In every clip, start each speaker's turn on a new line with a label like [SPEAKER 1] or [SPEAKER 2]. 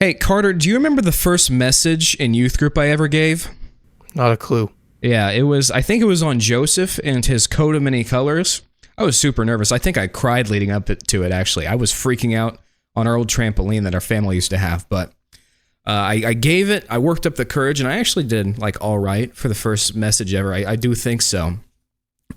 [SPEAKER 1] Hey, Carter, do you remember the first message in youth group I ever gave?
[SPEAKER 2] Not a clue.
[SPEAKER 1] Yeah, I think it was on Joseph and his coat of many colors. I was super nervous. I think I cried leading up to it, actually. I was freaking out on our old trampoline that our family used to have, but I gave it, I worked up the courage, and I actually did, like, all right for the first message ever. I do think so.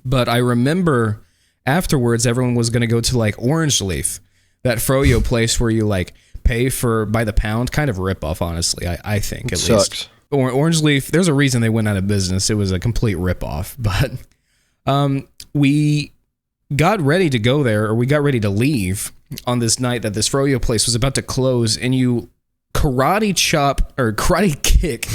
[SPEAKER 1] But I remember afterwards, everyone was going to go to, like, Orange Leaf, that froyo place where you, like, pay by the pound. Kind of rip off, honestly, I think, at least. Orange Leaf, there's a reason they went out of business. It was a complete rip off. But we got ready to go there, or we got ready to leave on this night that this froyo place was about to close, and you karate kick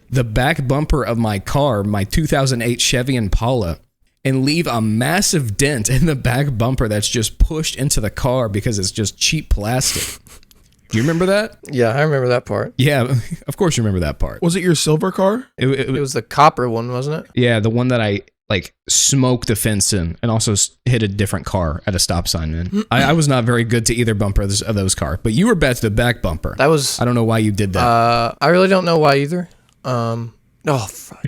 [SPEAKER 1] the back bumper of my car, my 2008 Chevy Impala, and leave a massive dent in the back bumper that's just pushed into the car because it's just cheap plastic. Do you remember that?
[SPEAKER 2] Yeah, I remember that part.
[SPEAKER 1] Yeah, of course you remember that part.
[SPEAKER 3] Was it your silver car?
[SPEAKER 2] It was the copper one, wasn't it?
[SPEAKER 1] Yeah, the one that I smoked the fence in and also hit a different car at a stop sign in. I was not very good to either bumper of those cars, but you were bad to the back bumper.
[SPEAKER 2] That was...
[SPEAKER 1] I don't know why you did that.
[SPEAKER 2] I really don't know why either. Fuck.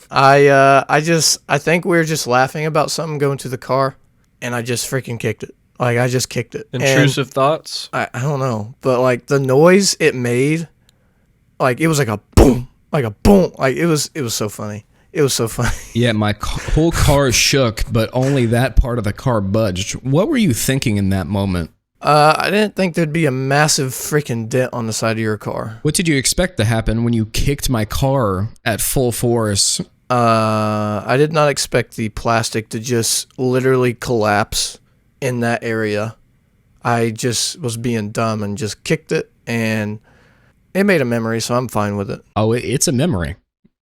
[SPEAKER 2] I think we were just laughing about something going to the car, and I just freaking kicked it. Like, I just kicked it.
[SPEAKER 4] Intrusive thoughts?
[SPEAKER 2] I don't know. But, like, the noise it made, like, it was like a boom. Like a boom. Like, it was so funny. It was so funny.
[SPEAKER 1] Yeah, my whole car shook, but only that part of the car budged. What were you thinking in that moment?
[SPEAKER 2] I didn't think there'd be a massive freaking dent on the side of your car.
[SPEAKER 1] What did you expect to happen when you kicked my car at full force?
[SPEAKER 2] I did not expect the plastic to just literally collapse in that area. I just was being dumb and just kicked it, and it made a memory, so I'm fine with it.
[SPEAKER 1] Oh, it's a memory.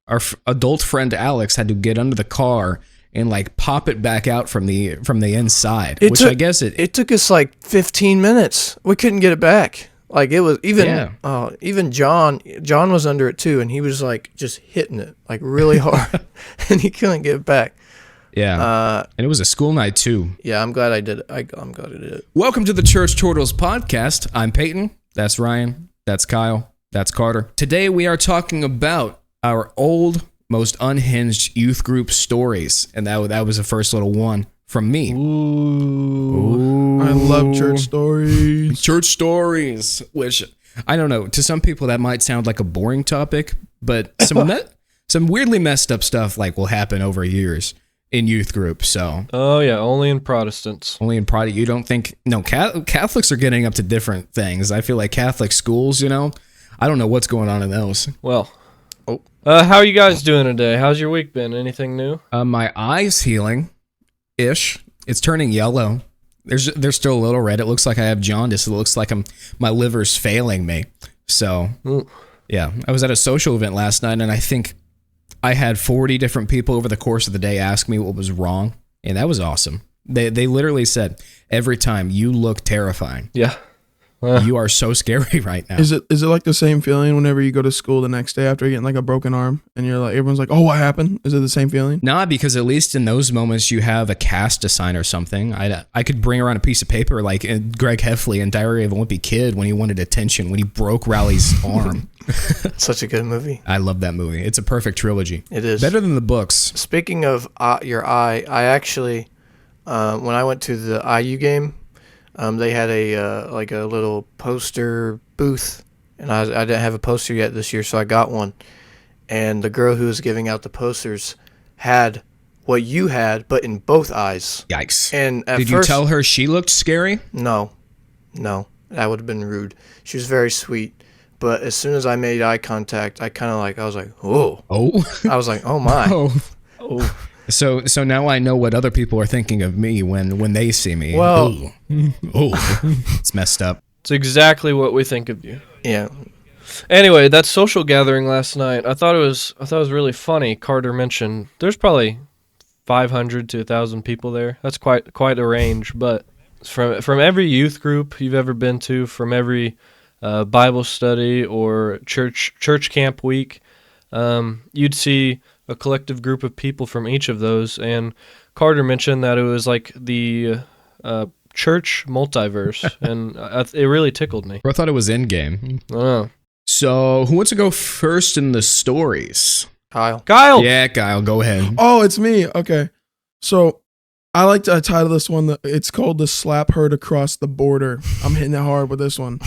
[SPEAKER 1] Our adult friend Alex had to get under the car and like pop it back out from the inside, I guess
[SPEAKER 2] it took us like 15 minutes. We couldn't get it back. Like, it was even John was under it too, and he was like just hitting it like really hard, and he couldn't get it back.
[SPEAKER 1] Yeah, and it was a school night too.
[SPEAKER 2] Yeah, I'm glad I did it. I'm glad I did it.
[SPEAKER 1] Welcome to the Churtles podcast. I'm Peyton. That's Ryan. That's Kyle. That's Carter. Today we are talking about our old, most unhinged youth group stories, and that was the first little one from me.
[SPEAKER 3] Ooh. I love church stories.
[SPEAKER 1] Church stories, which I don't know. To some people that might sound like a boring topic, but some weirdly messed up stuff like will happen over years in youth groups. So.
[SPEAKER 4] Oh yeah, only in Protestants.
[SPEAKER 1] Only in Protestant. You don't think? No, Catholics are getting up to different things. I feel like Catholic schools. I don't know what's going on in those.
[SPEAKER 4] Well. How are you guys doing today? How's your week been? Anything new?
[SPEAKER 1] My eye's healing-ish. It's turning yellow. There's still a little red. It looks like I have jaundice. It looks like my liver's failing me. So, yeah. I was at a social event last night, and I think I had 40 different people over the course of the day ask me what was wrong, and that was awesome. They literally said, every time, you look terrifying.
[SPEAKER 4] Yeah.
[SPEAKER 1] You are so scary right now.
[SPEAKER 3] Is it like the same feeling whenever you go to school the next day after getting like a broken arm and you're like, everyone's like, oh, what happened? Is it the same feeling?
[SPEAKER 1] Nah, because at least in those moments you have a cast to sign or something. I could bring around a piece of paper like Greg Heffley in Diary of a Wimpy Kid when he wanted attention, when he broke Riley's arm.
[SPEAKER 2] Such a good movie.
[SPEAKER 1] I love that movie. It's a perfect trilogy.
[SPEAKER 2] It is.
[SPEAKER 1] Better than the books.
[SPEAKER 2] Speaking of your eye, I actually, when I went to the IU game, they had a little poster booth, and I didn't have a poster yet this year, so I got one. And the girl who was giving out the posters had what you had, but in both eyes.
[SPEAKER 1] Yikes!
[SPEAKER 2] And
[SPEAKER 1] did you tell her she looked scary?
[SPEAKER 2] No, that would have been rude. She was very sweet, but as soon as I made eye contact, I was like, oh, I was like, oh my,
[SPEAKER 1] oh. So now I know what other people are thinking of me when they see me.
[SPEAKER 2] Well,
[SPEAKER 1] it's messed up.
[SPEAKER 4] It's exactly what we think of you.
[SPEAKER 2] Yeah.
[SPEAKER 4] Anyway, that social gathering last night, I thought it was really funny. Carter mentioned there's probably 500 to 1,000 people there. That's quite a range, but from every youth group you've ever been to, from every Bible study or church camp week, you'd see a collective group of people from each of those. And Carter mentioned that it was like the church multiverse, and it really tickled me.
[SPEAKER 1] I thought it was in game.
[SPEAKER 4] I don't know.
[SPEAKER 1] So who wants to go first in the stories?
[SPEAKER 2] Kyle.
[SPEAKER 4] Kyle.
[SPEAKER 1] Yeah, Kyle, go ahead.
[SPEAKER 3] Oh, it's me. Okay. So I like to title this one, it's called The Slap Heard Across the Border. I'm hitting it hard with this one.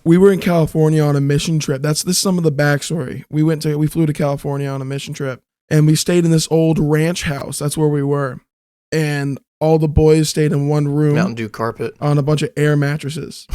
[SPEAKER 3] We were in California on a mission trip. This is some of the backstory. We flew to California on a mission trip, and we stayed in this old ranch house. That's where we were. And all the boys stayed in one room.
[SPEAKER 2] Mountain Dew carpet.
[SPEAKER 3] On a bunch of air mattresses.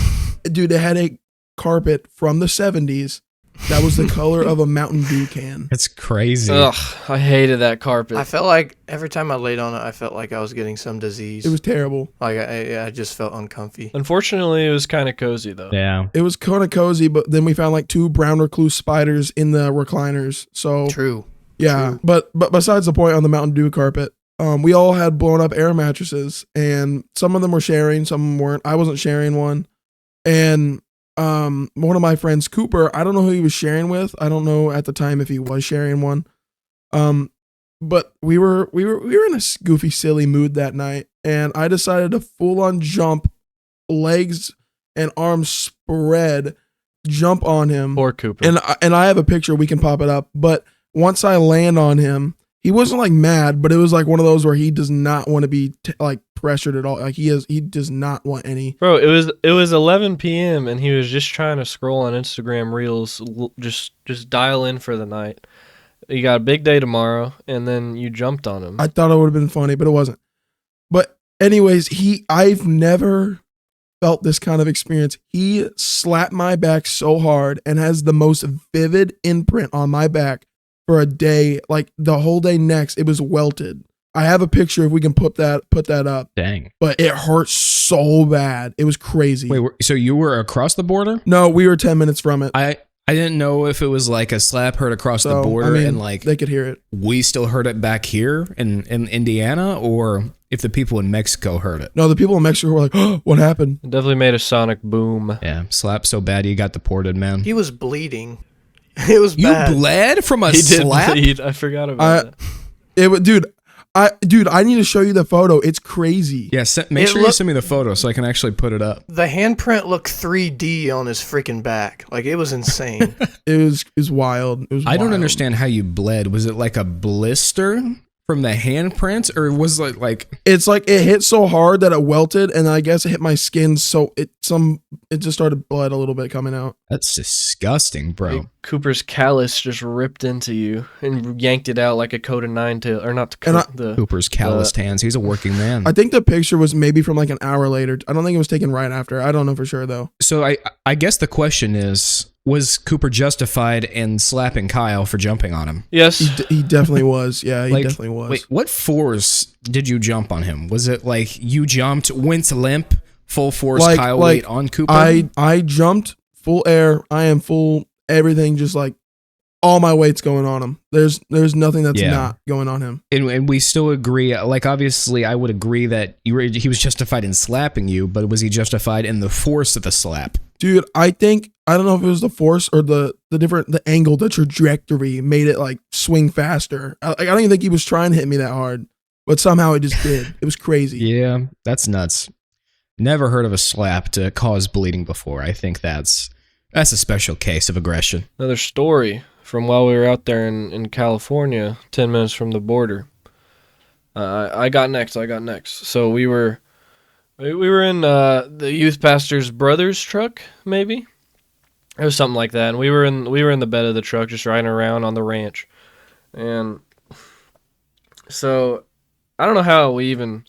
[SPEAKER 3] Dude, they had a carpet from the 70s that was the color of a Mountain Dew can.
[SPEAKER 1] That's crazy.
[SPEAKER 4] Ugh, I hated that carpet.
[SPEAKER 2] I felt like every time I laid on it, I felt like I was getting some disease.
[SPEAKER 3] It was terrible.
[SPEAKER 2] like I just felt uncomfy.
[SPEAKER 4] Unfortunately, it was kind of cozy though.
[SPEAKER 1] Yeah.
[SPEAKER 3] It was kind of cozy, but then we found like 2 brown recluse spiders in the recliners. So
[SPEAKER 2] True.
[SPEAKER 3] yeah,
[SPEAKER 2] True.
[SPEAKER 3] but besides the point on the Mountain Dew carpet, we all had blown up air mattresses, and some of them were sharing, some of them weren't. I wasn't sharing one, and one of my friends, Cooper, I don't know who he was sharing with. I don't know at the time if he was sharing one. But we were in a goofy, silly mood that night, and I decided to full on jump, legs and arms spread, jump on him.
[SPEAKER 4] Poor Cooper.
[SPEAKER 3] And I have a picture, we can pop it up. But once I land on him, he wasn't like mad, but it was like one of those where he does not want to be like pressured at all. Like he does not want any.
[SPEAKER 4] Bro, it was 11 p.m. and he was just trying to scroll on Instagram Reels, just dial in for the night. You got a big day tomorrow, and then you jumped on him.
[SPEAKER 3] I thought it would have been funny, but it wasn't. But anyways, I've never felt this kind of experience. He slapped my back so hard and has the most vivid imprint on my back for a day, like the whole day next. It was welted. I have a picture if we can put that up.
[SPEAKER 1] Dang.
[SPEAKER 3] But it hurt so bad. It was crazy.
[SPEAKER 1] Wait, so you were across the border?
[SPEAKER 3] No, we were 10 minutes from it.
[SPEAKER 1] I didn't know if it was like a slap heard across the
[SPEAKER 3] So,
[SPEAKER 1] border
[SPEAKER 3] I mean,
[SPEAKER 1] and like
[SPEAKER 3] they could hear it.
[SPEAKER 1] we still heard it back here in Indiana, or if the people in Mexico heard it.
[SPEAKER 3] No, the people in Mexico were like, oh, what happened?
[SPEAKER 4] It definitely made a sonic boom.
[SPEAKER 1] Yeah, slap so bad you got deported, man.
[SPEAKER 2] He was bleeding. It was
[SPEAKER 1] You
[SPEAKER 2] bad.
[SPEAKER 1] bled from a
[SPEAKER 4] He did
[SPEAKER 1] slap?
[SPEAKER 4] bleed. I forgot about that.
[SPEAKER 3] Dude, I need to show you the photo. It's crazy.
[SPEAKER 1] Yeah, make
[SPEAKER 2] It
[SPEAKER 1] sure you
[SPEAKER 2] looked-
[SPEAKER 1] send me the photo so I can actually put it up.
[SPEAKER 2] The handprint looked 3D on his freaking back. Like, it was insane.
[SPEAKER 3] It was wild. It was
[SPEAKER 1] I don't
[SPEAKER 3] wild.
[SPEAKER 1] understand how you bled. Was it like a blister from the handprints, or was it like
[SPEAKER 3] It's like it hit so hard that it welted, and I guess it hit my skin, so it just started blood a little bit coming out.
[SPEAKER 1] that's disgusting, bro?
[SPEAKER 4] Like, Cooper's callus just ripped into you and yanked it out like a coat of nine tail, or not the
[SPEAKER 1] Cooper's calloused hands. He's a working man.
[SPEAKER 3] I think the picture was maybe from like an hour later. I don't think it was taken right after. I don't know for sure though.
[SPEAKER 1] So I guess the question is, was Cooper justified in slapping Kyle for jumping on him?
[SPEAKER 4] Yes.
[SPEAKER 3] He definitely was. Yeah, he
[SPEAKER 1] Like,
[SPEAKER 3] definitely was.
[SPEAKER 1] Wait, what force did you jump on him? Was it like you jumped, went limp, full force Kyle weight on Cooper?
[SPEAKER 3] I jumped full air. I am full everything, just like all my weight's going on him. There's nothing that's not going on him.
[SPEAKER 1] And we still agree, like obviously I would agree that he was justified in slapping you, but was he justified in the force of the slap?
[SPEAKER 3] Dude, I don't know if it was the force or the angle, the trajectory made it like swing faster. I don't even think he was trying to hit me that hard, but somehow it just did. It was crazy.
[SPEAKER 1] Yeah, that's nuts. Never heard of a slap to cause bleeding before. I think that's a special case of aggression.
[SPEAKER 4] Another story from while we were out there in California, 10 minutes from the border. I got next. So we were in the youth pastor's brother's truck, maybe. It was something like that. And we were in the bed of the truck, just riding around on the ranch. And so I don't know how we even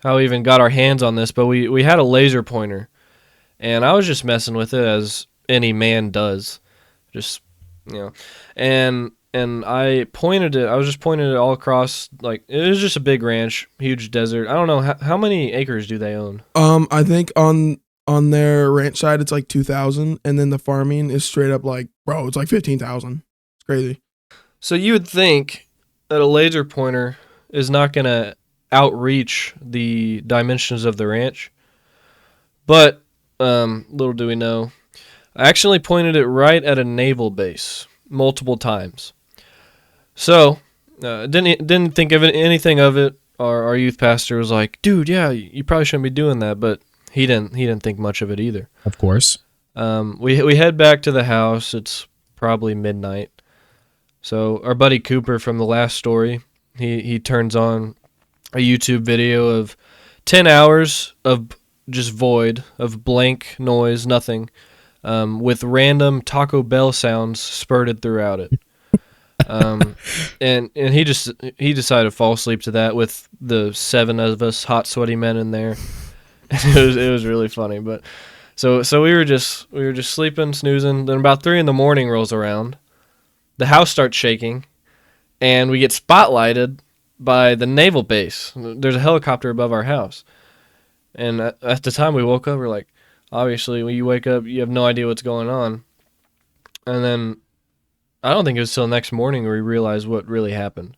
[SPEAKER 4] got our hands on this, but we had a laser pointer, and I was just messing with it as any man does, just and I pointed it. I was just pointing it all across, like it was just a big ranch, huge desert. I don't know how many acres do they own.
[SPEAKER 3] I think on their ranch side it's like 2,000, and then the farming is straight up like, bro, it's like 15,000. It's crazy.
[SPEAKER 4] So you would think that a laser pointer is not gonna outreach the dimensions of the ranch, but little do we know, I actually pointed it right at a naval base multiple times. So didn't think of anything of it. our youth pastor was like, dude, yeah, you probably shouldn't be doing that, but he didn't think much of it either.
[SPEAKER 1] Of course.
[SPEAKER 4] We head back to the house. It's probably midnight. So our buddy Cooper from the last story, he turns on a YouTube video of 10 hours of just void, of blank noise, nothing, with random Taco Bell sounds spurted throughout it. And he decided to fall asleep to that with the 7 of us hot sweaty men in there. It was really funny, but so we were just sleeping, snoozing. Then about 3 a.m. rolls around, the house starts shaking, and we get spotlighted by the naval base. There's a helicopter above our house, and at the time we woke up, we're like, obviously when you wake up, you have no idea what's going on, and then I don't think it was till the next morning where we realized what really happened,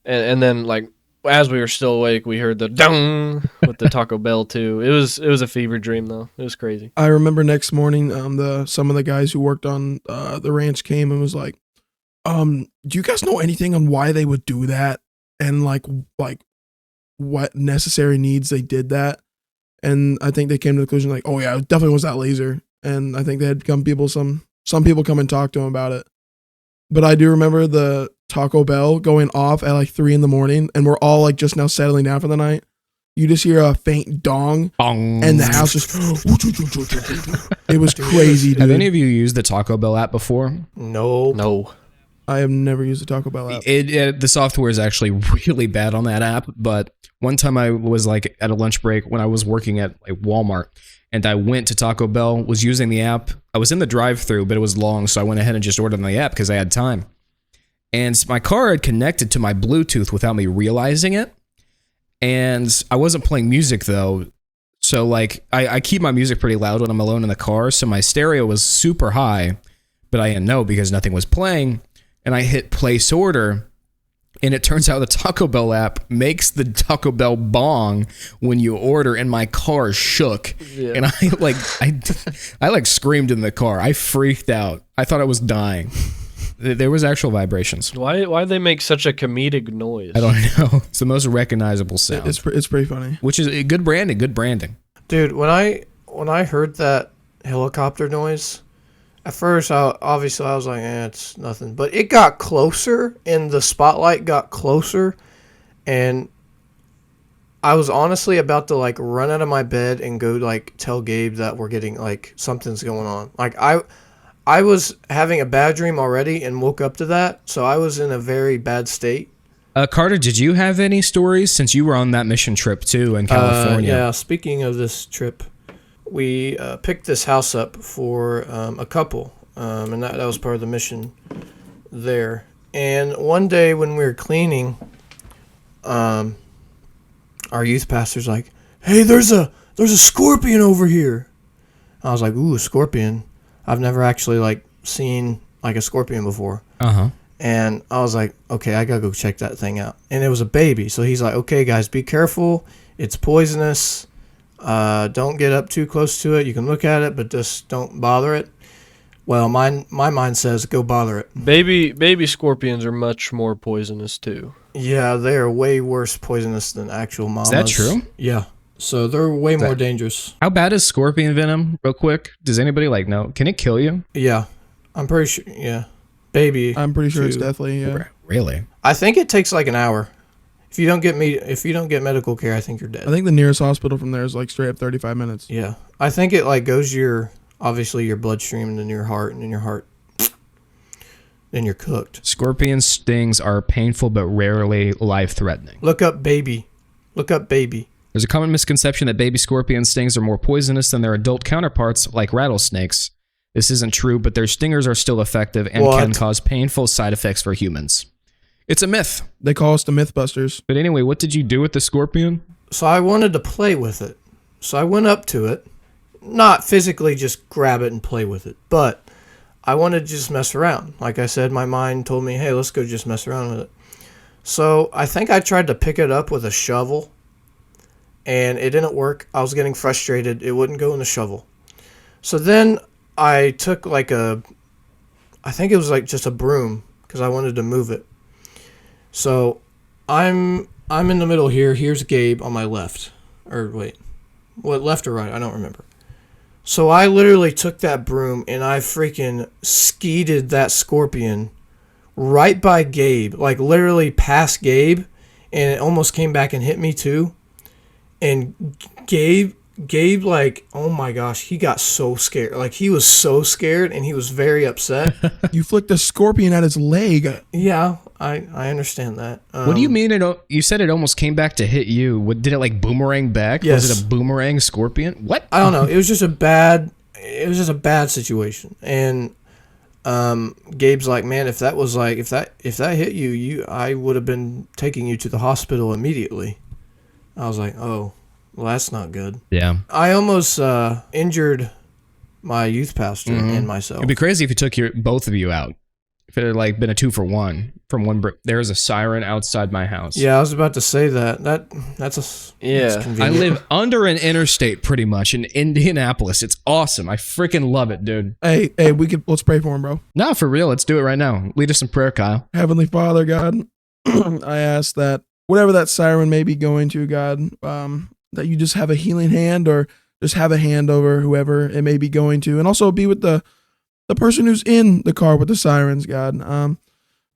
[SPEAKER 4] and then like. As we were still awake, we heard the dong with the Taco Bell too. It was a fever dream though. It was crazy.
[SPEAKER 3] I remember next morning, some of the guys who worked on the ranch came and was like, do you guys know anything on why they would do that and like what necessary needs they did that? And I think they came to the conclusion like, oh yeah, it definitely was that laser. And I think they had some people come and talk to him about it. But I do remember the Taco Bell going off at like 3 a.m. and we're all like just now settling down for the night. You just hear a faint dong, and the house just. It was crazy, dude.
[SPEAKER 1] Have any of you used the Taco Bell app before?
[SPEAKER 2] No.
[SPEAKER 3] I have never used the Taco Bell app.
[SPEAKER 1] The software is actually really bad on that app, but one time I was like at a lunch break when I was working at like Walmart, and I went to Taco Bell, was using the app. I was in the drive-thru, but it was long, so I went ahead and just ordered on the app because I had time. And my car had connected to my Bluetooth without me realizing it. And I wasn't playing music, though. So, like, I keep my music pretty loud when I'm alone in the car, so my stereo was super high, but I didn't know because nothing was playing. And I hit place order, and it turns out the Taco Bell app makes the Taco Bell bong when you order, and my car shook. Yeah. And I screamed in the car. I freaked out. I thought I was dying. There was actual vibrations.
[SPEAKER 4] Why they make such a comedic noise?
[SPEAKER 1] I don't know. It's the most recognizable sound.
[SPEAKER 3] It's pretty funny.
[SPEAKER 1] Which is good branding. Good branding.
[SPEAKER 2] Dude, when I heard that helicopter noise, at first I was like, it's nothing. But it got closer, and the spotlight got closer, and I was honestly about to like run out of my bed and go like tell Gabe that we're getting like something's going on. Like I was having a bad dream already and woke up to that, so I was in a very bad state.
[SPEAKER 1] Carter, did you have any stories since you were on that mission trip too in California?
[SPEAKER 2] Yeah, speaking of this trip, we picked this house up for a couple, and that was part of the mission there. And one day when we were cleaning, our youth pastor's like, "Hey, there's a scorpion over here." I was like, "Ooh, a scorpion." I've never actually like seen like a scorpion before. And I was like, okay, I gotta go check that thing out. And it was a baby. So he's like, okay, guys, be careful. It's poisonous. Don't get up too close to it. You can look at it, but just don't bother it. Well, my mind says go bother it.
[SPEAKER 4] Baby scorpions are much more poisonous too.
[SPEAKER 2] Yeah, they are way worse poisonous than actual mamas.
[SPEAKER 1] Is that true?
[SPEAKER 2] Yeah. So they're way more dangerous.
[SPEAKER 1] How bad is scorpion venom, real quick? Does anybody know? Can it kill you?
[SPEAKER 2] Yeah. I'm pretty sure, yeah. Baby.
[SPEAKER 3] I'm pretty sure it's definitely, yeah.
[SPEAKER 1] Really?
[SPEAKER 2] I think it takes like an hour. If you don't get medical care, I think you're dead.
[SPEAKER 3] I think the nearest hospital from there is like straight up 35 minutes.
[SPEAKER 2] Yeah. I think it like goes obviously your bloodstream and then your heart, and in your heart, then you're cooked.
[SPEAKER 1] Scorpion stings are painful but rarely life-threatening.
[SPEAKER 2] Look up baby.
[SPEAKER 1] There's a common misconception that baby scorpion stings are more poisonous than their adult counterparts, like rattlesnakes. This isn't true, but their stingers are still effective and can cause painful side effects for humans. It's a myth.
[SPEAKER 3] They call us the Mythbusters.
[SPEAKER 1] But anyway, what did you do with the scorpion?
[SPEAKER 2] So I wanted to play with it. So I went up to it. Not physically just grab it and play with it, but I wanted to just mess around. Like I said, my mind told me, hey, let's go just mess around with it. So I think I tried to pick it up with a shovel, and it didn't work. I was getting frustrated. It wouldn't go in the shovel. So then I took I think it was like just a broom, because I wanted to move it. So I'm I'm in the middle here. Here's Gabe on my left. Or wait, what, left or right? I don't remember. So I literally took that broom and I freaking skeeted that scorpion right by Gabe, like literally past Gabe, and it almost came back and hit me too. And Gabe, like, oh my gosh, he got so scared. Like, he was so scared and he was very upset.
[SPEAKER 3] You flicked a scorpion at his leg.
[SPEAKER 2] Yeah, I understand that.
[SPEAKER 1] What do you mean? You said it almost came back to hit you. Did it like boomerang back?
[SPEAKER 2] Yes.
[SPEAKER 1] Was it a boomerang scorpion? What?
[SPEAKER 2] I don't know. It was just a bad situation. And Gabe's like, man, if that hit you, I would have been taking you to the hospital immediately. I was like, oh, well, that's not good.
[SPEAKER 1] Yeah.
[SPEAKER 2] I almost injured my youth pastor and myself.
[SPEAKER 1] It'd be crazy if you took both of you out. If it had like been a 2-for-1 from one brick. There is a siren outside my house.
[SPEAKER 2] Yeah, I was about to say that. That's
[SPEAKER 1] I
[SPEAKER 2] convenient.
[SPEAKER 1] live under an interstate pretty much in Indianapolis. It's awesome. I freaking love it, dude.
[SPEAKER 3] Hey, let's pray for him, bro.
[SPEAKER 1] No, for real. Let's do it right now. Lead us in prayer, Kyle.
[SPEAKER 3] Heavenly Father, God, I ask that whatever that siren may be going to, God, that you just have a healing hand or just have a hand over whoever it may be going to. And also be with the person who's in the car with the sirens, God.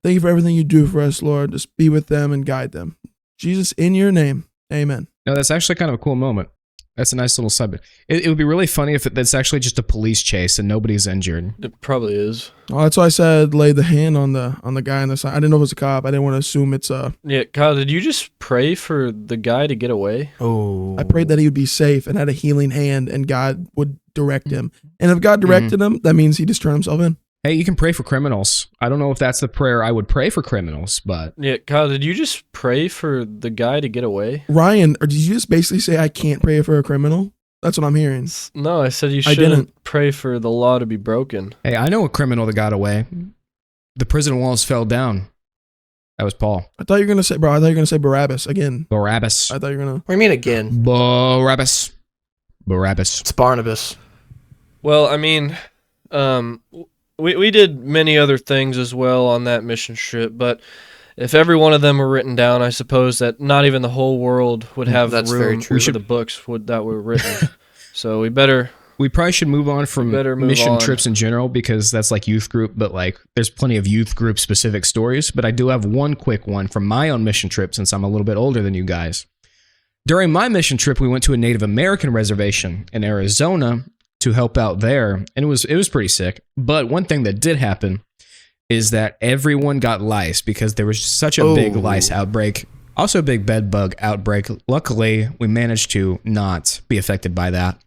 [SPEAKER 3] Thank you for everything you do for us, Lord. Just be with them and guide them. Jesus, in your name, amen.
[SPEAKER 1] No, that's actually kind of a cool moment. That's a nice little subject. It would be really funny if it's actually just a police chase and nobody's injured.
[SPEAKER 4] It probably is.
[SPEAKER 3] Oh, that's why I said lay the hand on the guy on the side. I didn't know it was a cop. I didn't want to assume it's a...
[SPEAKER 4] Yeah, Kyle, did you just pray for the guy to get away?
[SPEAKER 2] Oh.
[SPEAKER 3] I prayed that he would be safe and had a healing hand and God would direct him. And if God directed him, that means he just turned himself in.
[SPEAKER 1] Hey, you can pray for criminals. I don't know if that's the prayer I would pray for criminals, but...
[SPEAKER 4] Yeah, Kyle, did you just pray for the guy to get away?
[SPEAKER 3] Ryan, or did you just basically say I can't pray for a criminal? That's what I'm hearing.
[SPEAKER 4] No, I said you
[SPEAKER 3] I
[SPEAKER 4] shouldn't
[SPEAKER 3] didn't.
[SPEAKER 4] pray for the law to be broken.
[SPEAKER 1] Hey, I know a criminal that got away. The prison walls fell down. That was Paul.
[SPEAKER 3] I thought you were going to say, Barabbas again.
[SPEAKER 1] Barabbas.
[SPEAKER 3] I thought you were going to...
[SPEAKER 2] What do you mean again?
[SPEAKER 1] Barabbas. Barabbas.
[SPEAKER 2] It's Barnabas.
[SPEAKER 4] Well, I mean, we did many other things as well on that mission trip, but if every one of them were written down, I suppose that not even the whole world would have
[SPEAKER 2] That's very
[SPEAKER 4] room
[SPEAKER 2] true.
[SPEAKER 4] for the books that were written. So we probably
[SPEAKER 1] should move on from mission
[SPEAKER 4] on.
[SPEAKER 1] trips in general because that's like youth group, but like there's plenty of youth group specific stories. But I do have one quick one from my own mission trip since I'm a little bit older than you guys. During my mission trip, we went to a Native American reservation in Arizona to help out there, and it was pretty sick. But one thing that did happen is that everyone got lice because there was such a big lice outbreak. Also a big bed bug outbreak. Luckily, we managed to not be affected by that.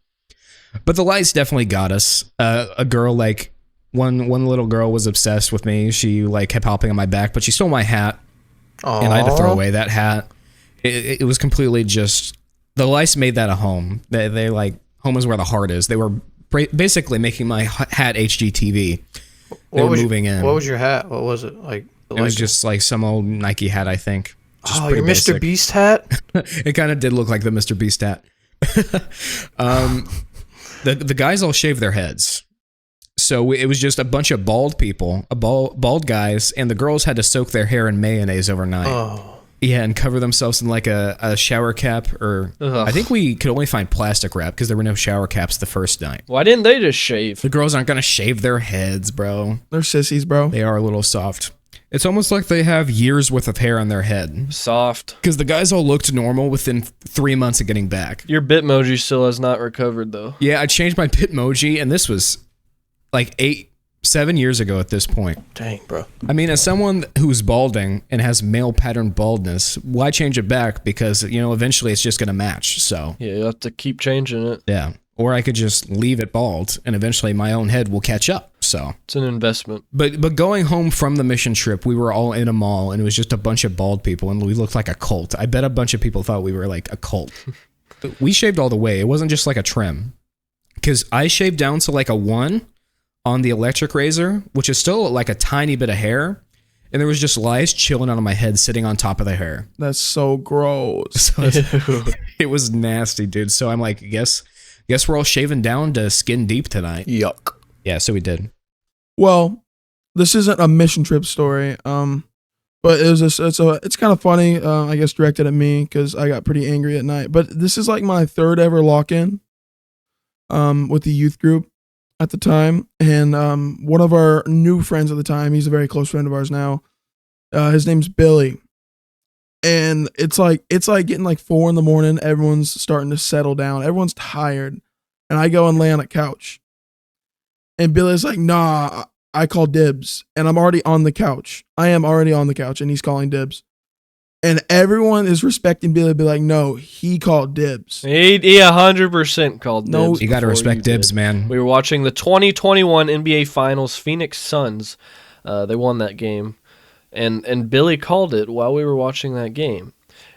[SPEAKER 1] But the lice definitely got us. A girl, like, one little girl was obsessed with me. She, like, kept hopping on my back, but she stole my hat.
[SPEAKER 2] Aww.
[SPEAKER 1] And I had to throw away that hat. It was completely just... The lice made that a home. They like, home is where the heart is. They were basically making my hat HGTV. They were moving in.
[SPEAKER 2] What was your hat? What was it? Like,
[SPEAKER 1] It was just like some old Nike hat, I think. Just
[SPEAKER 2] your
[SPEAKER 1] pretty
[SPEAKER 2] Mr.
[SPEAKER 1] basic.
[SPEAKER 2] Beast hat?
[SPEAKER 1] It kind of did look like the Mr. Beast hat. The guys all shaved their heads. So it was just a bunch of bald people, bald guys, and the girls had to soak their hair in mayonnaise overnight.
[SPEAKER 2] Oh.
[SPEAKER 1] Yeah, and cover themselves in like a shower cap, or
[SPEAKER 4] Ugh.
[SPEAKER 1] I think we could only find plastic wrap because there were no shower caps the first night.
[SPEAKER 4] Why didn't they just shave?
[SPEAKER 1] The girls aren't going to shave their heads, bro.
[SPEAKER 3] They're sissies, bro.
[SPEAKER 1] They are a little soft. It's almost like they have years worth of hair on their head.
[SPEAKER 4] Soft.
[SPEAKER 1] Because the guys all looked normal within 3 months of getting back.
[SPEAKER 4] Your Bitmoji still has not recovered, though.
[SPEAKER 1] Yeah, I changed my Bitmoji, and this was like 7 years ago at this point.
[SPEAKER 2] Dang, bro.
[SPEAKER 1] I mean, as someone who's balding and has male pattern baldness, why change it back? Because, eventually it's just going to match, so.
[SPEAKER 4] Yeah, you have to keep changing it.
[SPEAKER 1] Yeah. Or I could just leave it bald, and eventually my own head will catch up, so.
[SPEAKER 4] It's an investment.
[SPEAKER 1] But going home from the mission trip, we were all in a mall, and it was just a bunch of bald people, and we looked like a cult. I bet a bunch of people thought we were like a cult. We shaved all the way. It wasn't just like a trim. Because I shaved down to like a 1 on the electric razor, which is still like a tiny bit of hair, and there was just lice chilling on my head sitting on top of the hair.
[SPEAKER 3] That's so gross.
[SPEAKER 1] So it was nasty, dude. So I'm like, guess we're all shaving down to skin deep tonight.
[SPEAKER 2] Yuck.
[SPEAKER 1] Yeah, so we did.
[SPEAKER 3] Well, this isn't a mission trip story. But it's kind of funny. I guess directed at me because I got pretty angry at night. But this is like my third ever lock-in with the youth group at the time, and one of our new friends at the time. He's a very close friend of ours now. His name's Billy. And it's like getting like 4 a.m. Everyone's starting to settle down. Everyone's tired. And I go and lay on a couch. And Billy's like, nah, I call dibs. And I'm already on the couch. I am already on the couch and he's calling dibs. And everyone is respecting Billy, be like, no, he called dibs.
[SPEAKER 4] He 100% called dibs.
[SPEAKER 3] No,
[SPEAKER 1] You got to respect dibs, man.
[SPEAKER 4] We were watching the 2021 NBA Finals, Phoenix Suns. They won that game. And Billy called it while we were watching that game.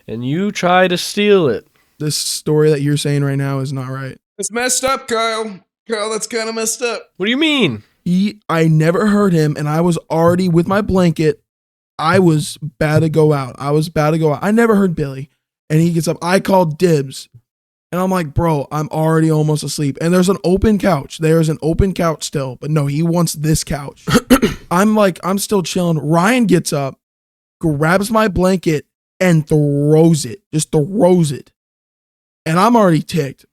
[SPEAKER 4] And you try to steal it.
[SPEAKER 3] This story that you're saying right now is not right.
[SPEAKER 1] It's messed up, Kyle. Kyle, that's kind of messed up.
[SPEAKER 4] What do you mean?
[SPEAKER 3] I never heard him, and I was already with my blanket. I was about to go out. I never heard Billy. And he gets up. I called dibs. And I'm like, bro, I'm already almost asleep. And there's an open couch. There's an open couch still. But no, he wants this couch. I'm still chilling. Ryan gets up, grabs my blanket, and throws it. Just throws it. And I'm already ticked.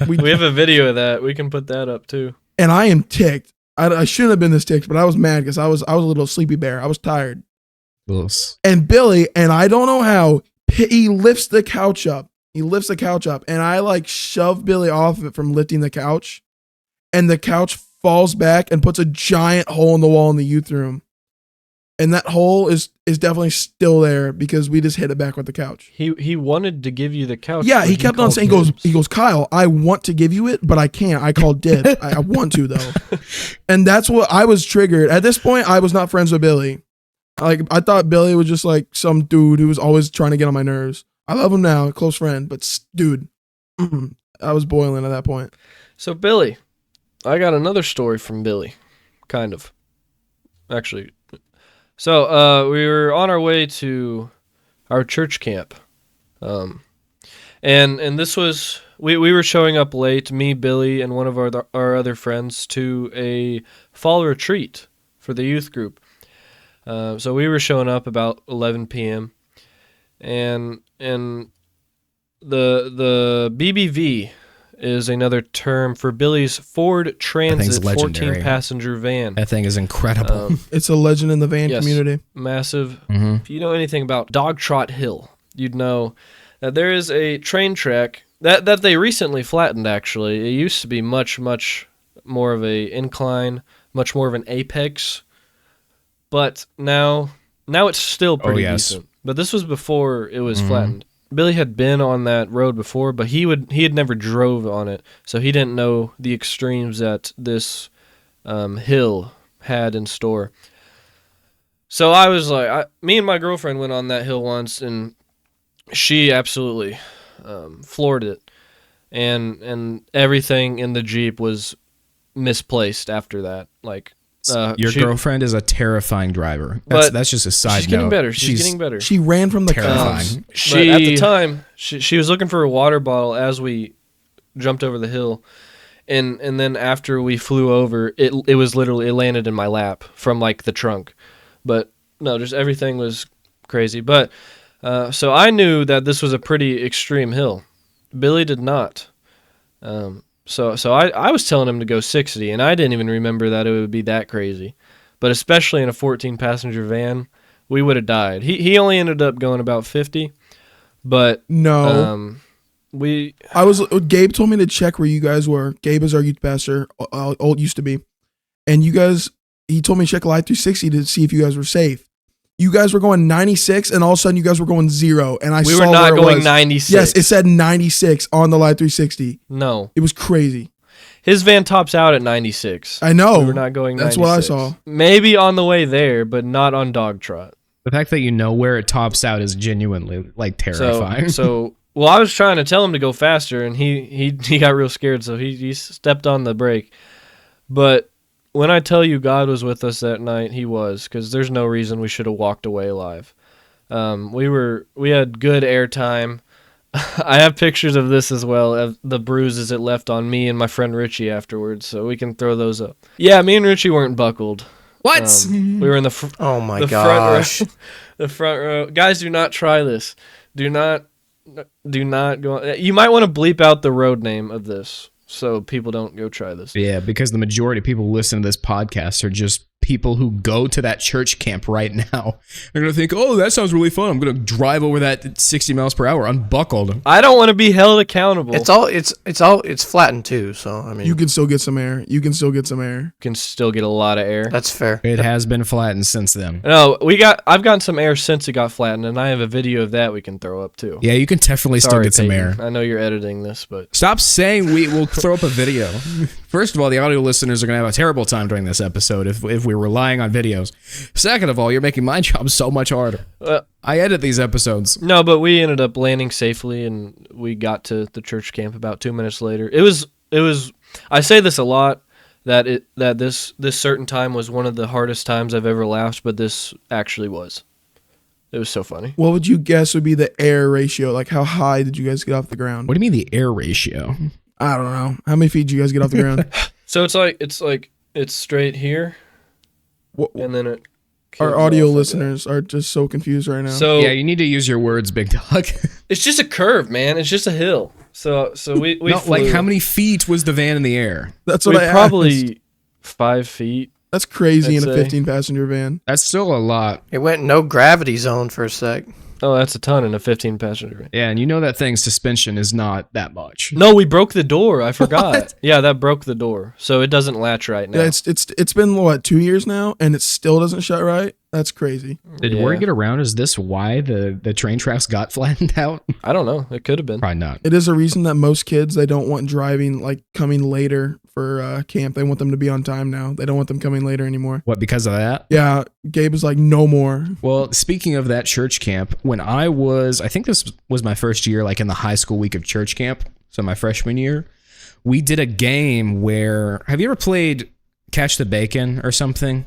[SPEAKER 4] We have a video of that. We can put that up too.
[SPEAKER 3] And I am ticked. I shouldn't have been this ticked, but I was mad because I was a little sleepy bear. I was tired.
[SPEAKER 1] Gross.
[SPEAKER 3] And Billy, and I don't know how, he lifts the couch up. And I like shove Billy off of it from lifting the couch. And the couch falls back and puts a giant hole in the wall in the youth room. And that hole is definitely still there because we just hit it back with the couch.
[SPEAKER 4] He wanted to give you the couch.
[SPEAKER 3] Yeah, he kept on saying, he goes, Kyle, I want to give you it, but I can't. I called dibs. I want to though. And that's what I was triggered. At this point, I was not friends with Billy. Like, I thought Billy was just like some dude who was always trying to get on my nerves. I love him now, a close friend, but dude, I was boiling at that point.
[SPEAKER 4] So Billy, I got another story from Billy, kind of, actually. So we were on our way to our church camp, and this was we were showing up late, me, Billy, and one of our other friends to a fall retreat for the youth group. So we were showing up about 11 p.m. and the BBV is another term for Billy's Ford Transit 14-passenger van.
[SPEAKER 1] That thing is incredible.
[SPEAKER 3] It's a legend in the van community.
[SPEAKER 4] Massive. Mm-hmm. If you know anything about Dog Trot Hill, you'd know that there is a train track that they recently flattened, actually. It used to be much, much more of a incline, much more of an apex. But now it's still pretty decent. But this was before it was flattened. Billy had been on that road before, but he had never drove on it, so he didn't know the extremes that this hill had in store. So I was like, me and my girlfriend went on that hill once, and she absolutely floored it, and everything in the Jeep was misplaced after that. Like,
[SPEAKER 1] your girlfriend is a terrifying driver. That's just a side note.
[SPEAKER 4] She's getting better. She's getting better.
[SPEAKER 3] She ran from the
[SPEAKER 1] terrifying.
[SPEAKER 4] But at the time, she was looking for a water bottle as we jumped over the hill, and then after we flew over, it was literally, it landed in my lap from like the trunk. But no, just everything was crazy. But so I knew that this was a pretty extreme hill. Billy did not. So I was telling him to go 60, and I didn't even remember that it would be that crazy. But especially in a 14-passenger van, we would have died. He only ended up going about 50, but
[SPEAKER 3] no. Gabe told me to check where you guys were. Gabe is our youth pastor, old used to be, and you guys. He told me to check Live 360 to see if you guys were safe. You guys were going 96, and all of a sudden you guys were going 0. And we
[SPEAKER 4] were not going 96.
[SPEAKER 3] Yes, it said 96 on the Live 360.
[SPEAKER 4] No,
[SPEAKER 3] it was crazy.
[SPEAKER 4] His van tops out at 96.
[SPEAKER 3] I know.
[SPEAKER 4] We were not going 96.
[SPEAKER 3] That's what I saw.
[SPEAKER 4] Maybe on the way there, but not on Dog Trot.
[SPEAKER 1] The fact that you know where it tops out is genuinely like terrifying.
[SPEAKER 4] Well, I was trying to tell him to go faster, and he got real scared, so he stepped on the brake. But when I tell you God was with us that night, he was, because there's no reason we should have walked away alive. We had good airtime. I have pictures of this as well, of the bruises it left on me and my friend Richie afterwards, so we can throw those up. Yeah, me and Richie weren't buckled.
[SPEAKER 1] What?
[SPEAKER 4] We were in the
[SPEAKER 2] Oh my
[SPEAKER 4] the
[SPEAKER 2] gosh.
[SPEAKER 4] front row. The front row. Guys, do not try this. Do not go. You might want to bleep out the road name of this so people don't go try this.
[SPEAKER 1] Yeah, because the majority of people who listen to this podcast are just people who go to that church camp right now. They're going to think, oh, that sounds really fun. I'm going to drive over that at 60 miles per hour unbuckled.
[SPEAKER 4] I don't want to be held accountable.
[SPEAKER 2] It's flattened too, so I mean
[SPEAKER 3] You can still get some air. You can still get some air.
[SPEAKER 4] You can still get a lot of air.
[SPEAKER 2] that's fair.
[SPEAKER 1] It has been flattened since then.
[SPEAKER 4] No, I've gotten some air since it got flattened, and I have a video of that we can throw up too.
[SPEAKER 1] Yeah, you can definitely still
[SPEAKER 4] Sorry,
[SPEAKER 1] get some
[SPEAKER 4] Peyton.
[SPEAKER 1] air.
[SPEAKER 4] I know you're editing this, but
[SPEAKER 1] Stop saying we will throw up a video. First of all, the audio listeners are going to have a terrible time during this episode if we're relying on videos. Second of all, you're making my job so much harder. I edit these episodes.
[SPEAKER 4] no, but we ended up landing safely, and we got to the church camp about 2 minutes later. It was. I say this a lot that this certain time was one of the hardest times I've ever laughed, but this actually was. It was so funny.
[SPEAKER 3] What would you guess would be the air ratio? Like, how high did you guys get off the ground?
[SPEAKER 1] What do you mean the air ratio?
[SPEAKER 3] I don't know. How many feet did you guys get off the ground?
[SPEAKER 4] So it's straight here,
[SPEAKER 3] What,
[SPEAKER 4] and then it.
[SPEAKER 3] our
[SPEAKER 4] curves
[SPEAKER 3] audio
[SPEAKER 4] off like that.
[SPEAKER 3] listeners are just so confused right now.
[SPEAKER 4] So
[SPEAKER 1] Yeah, you need to use your words, big dog.
[SPEAKER 4] it's just a curve, man. It's just a hill. So we
[SPEAKER 1] No,
[SPEAKER 4] flew.
[SPEAKER 1] like how many feet was the van in the air?
[SPEAKER 3] That's
[SPEAKER 4] We
[SPEAKER 3] what I asked.
[SPEAKER 4] probably 5 feet.
[SPEAKER 3] That's crazy
[SPEAKER 4] I'd
[SPEAKER 3] in a
[SPEAKER 4] say.
[SPEAKER 3] 15-passenger van.
[SPEAKER 1] That's still a lot.
[SPEAKER 2] It went no gravity zone for a sec.
[SPEAKER 4] Oh, that's a ton in a 15-passenger van.
[SPEAKER 1] Yeah, and you know that thing's suspension is not that much.
[SPEAKER 4] No, we broke the door. I forgot.
[SPEAKER 1] What?
[SPEAKER 4] Yeah, that broke the door, so it doesn't latch right now.
[SPEAKER 3] Yeah, it's been what, 2 years now, and it still doesn't shut right. That's crazy.
[SPEAKER 1] Did
[SPEAKER 4] Yeah.
[SPEAKER 1] word get around? Is this why the train tracks got flattened out?
[SPEAKER 4] I don't know. It could have been.
[SPEAKER 1] Probably not.
[SPEAKER 3] It is a reason that most kids, they don't want driving, like coming later for camp. They want them to be on time now. They don't want them coming later anymore.
[SPEAKER 1] What, because of that?
[SPEAKER 3] Yeah, Gabe is like, no more.
[SPEAKER 1] Well, speaking of that church camp, when I think this was my first year, like in the high school week of church camp, so my freshman year, we did a game where, have you ever played Catch the Bacon or something?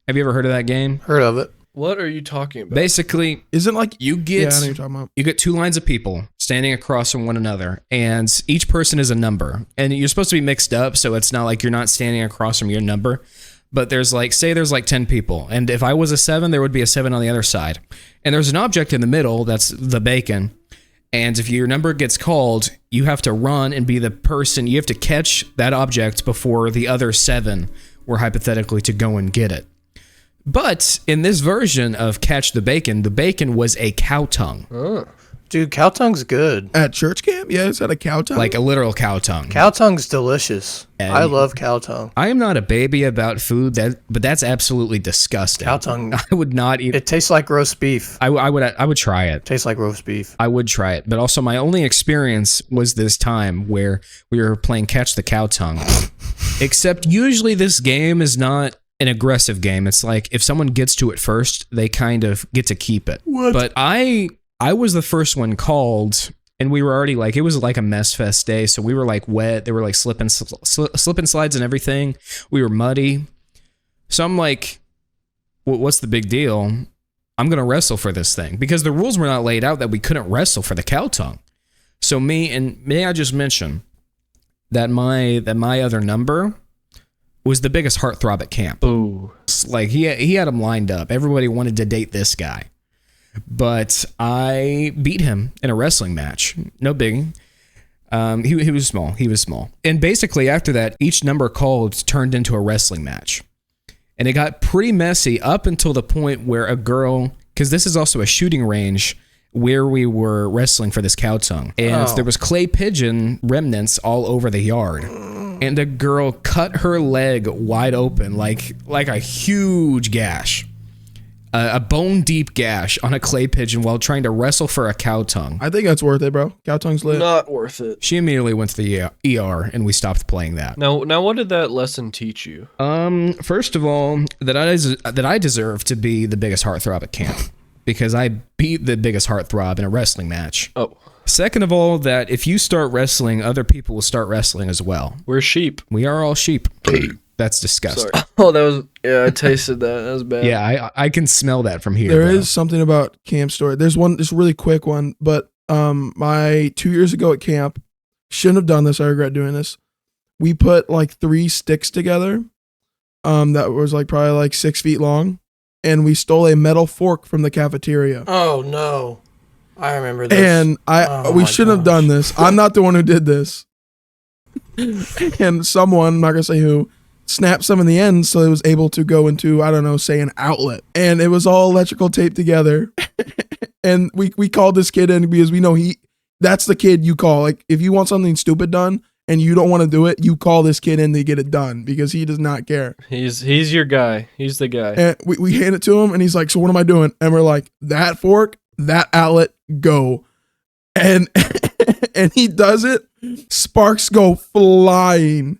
[SPEAKER 1] Have you ever heard of that game?
[SPEAKER 2] Heard of it.
[SPEAKER 4] What are you talking about?
[SPEAKER 1] Basically,
[SPEAKER 3] Isn't like,
[SPEAKER 1] you
[SPEAKER 3] yeah,
[SPEAKER 1] get
[SPEAKER 3] I know what you're talking about.
[SPEAKER 1] you get two lines of people standing across from one another, and each person is a number, and you're supposed to be mixed up, so it's not like you're not standing across from your number, but there's like, say there's like 10 people, and if I was a 7, there would be a 7 on the other side, and there's an object in the middle that's the bacon, and if your number gets called, you have to run and be the person, you have to catch that object before the other 7 were hypothetically to go and get it. But in this version of Catch the Bacon was a cow tongue.
[SPEAKER 2] Dude, cow tongue's good.
[SPEAKER 3] At church camp? Yeah, it's at a cow tongue.
[SPEAKER 1] Like a literal cow tongue.
[SPEAKER 2] Cow tongue's delicious.
[SPEAKER 1] And-
[SPEAKER 2] I love cow tongue.
[SPEAKER 1] I am not a baby about food, but that's absolutely disgusting.
[SPEAKER 2] Cow tongue.
[SPEAKER 1] I would not eat.
[SPEAKER 2] It tastes like roast beef.
[SPEAKER 1] I would try it.
[SPEAKER 2] Tastes like roast beef.
[SPEAKER 1] I would try it, but also my only experience was this time where we were playing Catch the Cow Tongue. Except usually this game is not an aggressive game. It's like if someone gets to it first, they kind of get to keep it.
[SPEAKER 3] What?
[SPEAKER 1] But I was the first one called, and we were already like, it was like a mess fest day, so we were like wet. There were like slip and slides and everything. We were muddy. So I'm like, what's the big deal? I'm going to wrestle for this thing because the rules were not laid out that we couldn't wrestle for the cow tongue. So may I just mention that my other number was the biggest heartthrob at camp.
[SPEAKER 4] Ooh.
[SPEAKER 1] Like he had him lined up. Everybody wanted to date this guy. But I beat him in a wrestling match. No biggie. He was small. He was small. And basically after that, each number called turned into a wrestling match. And it got pretty messy up until the point where a girl, because this is also a shooting range where we were wrestling for this cow tongue. And there was clay pigeon remnants all over the yard. And a girl cut her leg wide open, like a huge gash. A bone-deep gash on a clay pigeon while trying to wrestle for a cow tongue.
[SPEAKER 3] I think that's worth it, bro. Cow tongue's lit.
[SPEAKER 4] Not worth it.
[SPEAKER 1] She immediately went to the ER, and we stopped playing that.
[SPEAKER 4] Now, what did that lesson teach you?
[SPEAKER 1] First of all, that I deserve to be the biggest heartthrob at camp because I beat the biggest heartthrob in a wrestling match.
[SPEAKER 4] Oh,
[SPEAKER 1] Second of all, that if you start wrestling, other people will start wrestling as well.
[SPEAKER 4] we're sheep.
[SPEAKER 1] We are all sheep. That's disgusting.
[SPEAKER 4] Sorry. Oh, that was, yeah, I tasted that. That was bad.
[SPEAKER 1] Yeah, I can smell that from here.
[SPEAKER 3] There
[SPEAKER 1] bro.
[SPEAKER 3] is something about camp story. There's one, just a really quick one, but my 2 years ago at camp, shouldn't have done this. I regret doing this. We put like 3 sticks together that was like probably like 6 feet long, and we stole a metal fork from the cafeteria.
[SPEAKER 2] Oh no, I remember this.
[SPEAKER 3] And we shouldn't have done this. I'm not the one who did this. And someone, I'm not gonna say who, snapped some of the ends so it was able to go into, I don't know, say an outlet. And it was all electrical taped together. And we called this kid in because we know that's the kid you call. Like, if you want something stupid done and you don't want to do it, you call this kid in to get it done because he does not care.
[SPEAKER 4] He's your guy. He's the guy.
[SPEAKER 3] And we hand it to him and he's like, so what am I doing? And we're like, that fork, that outlet, go. And and he does it. Sparks go flying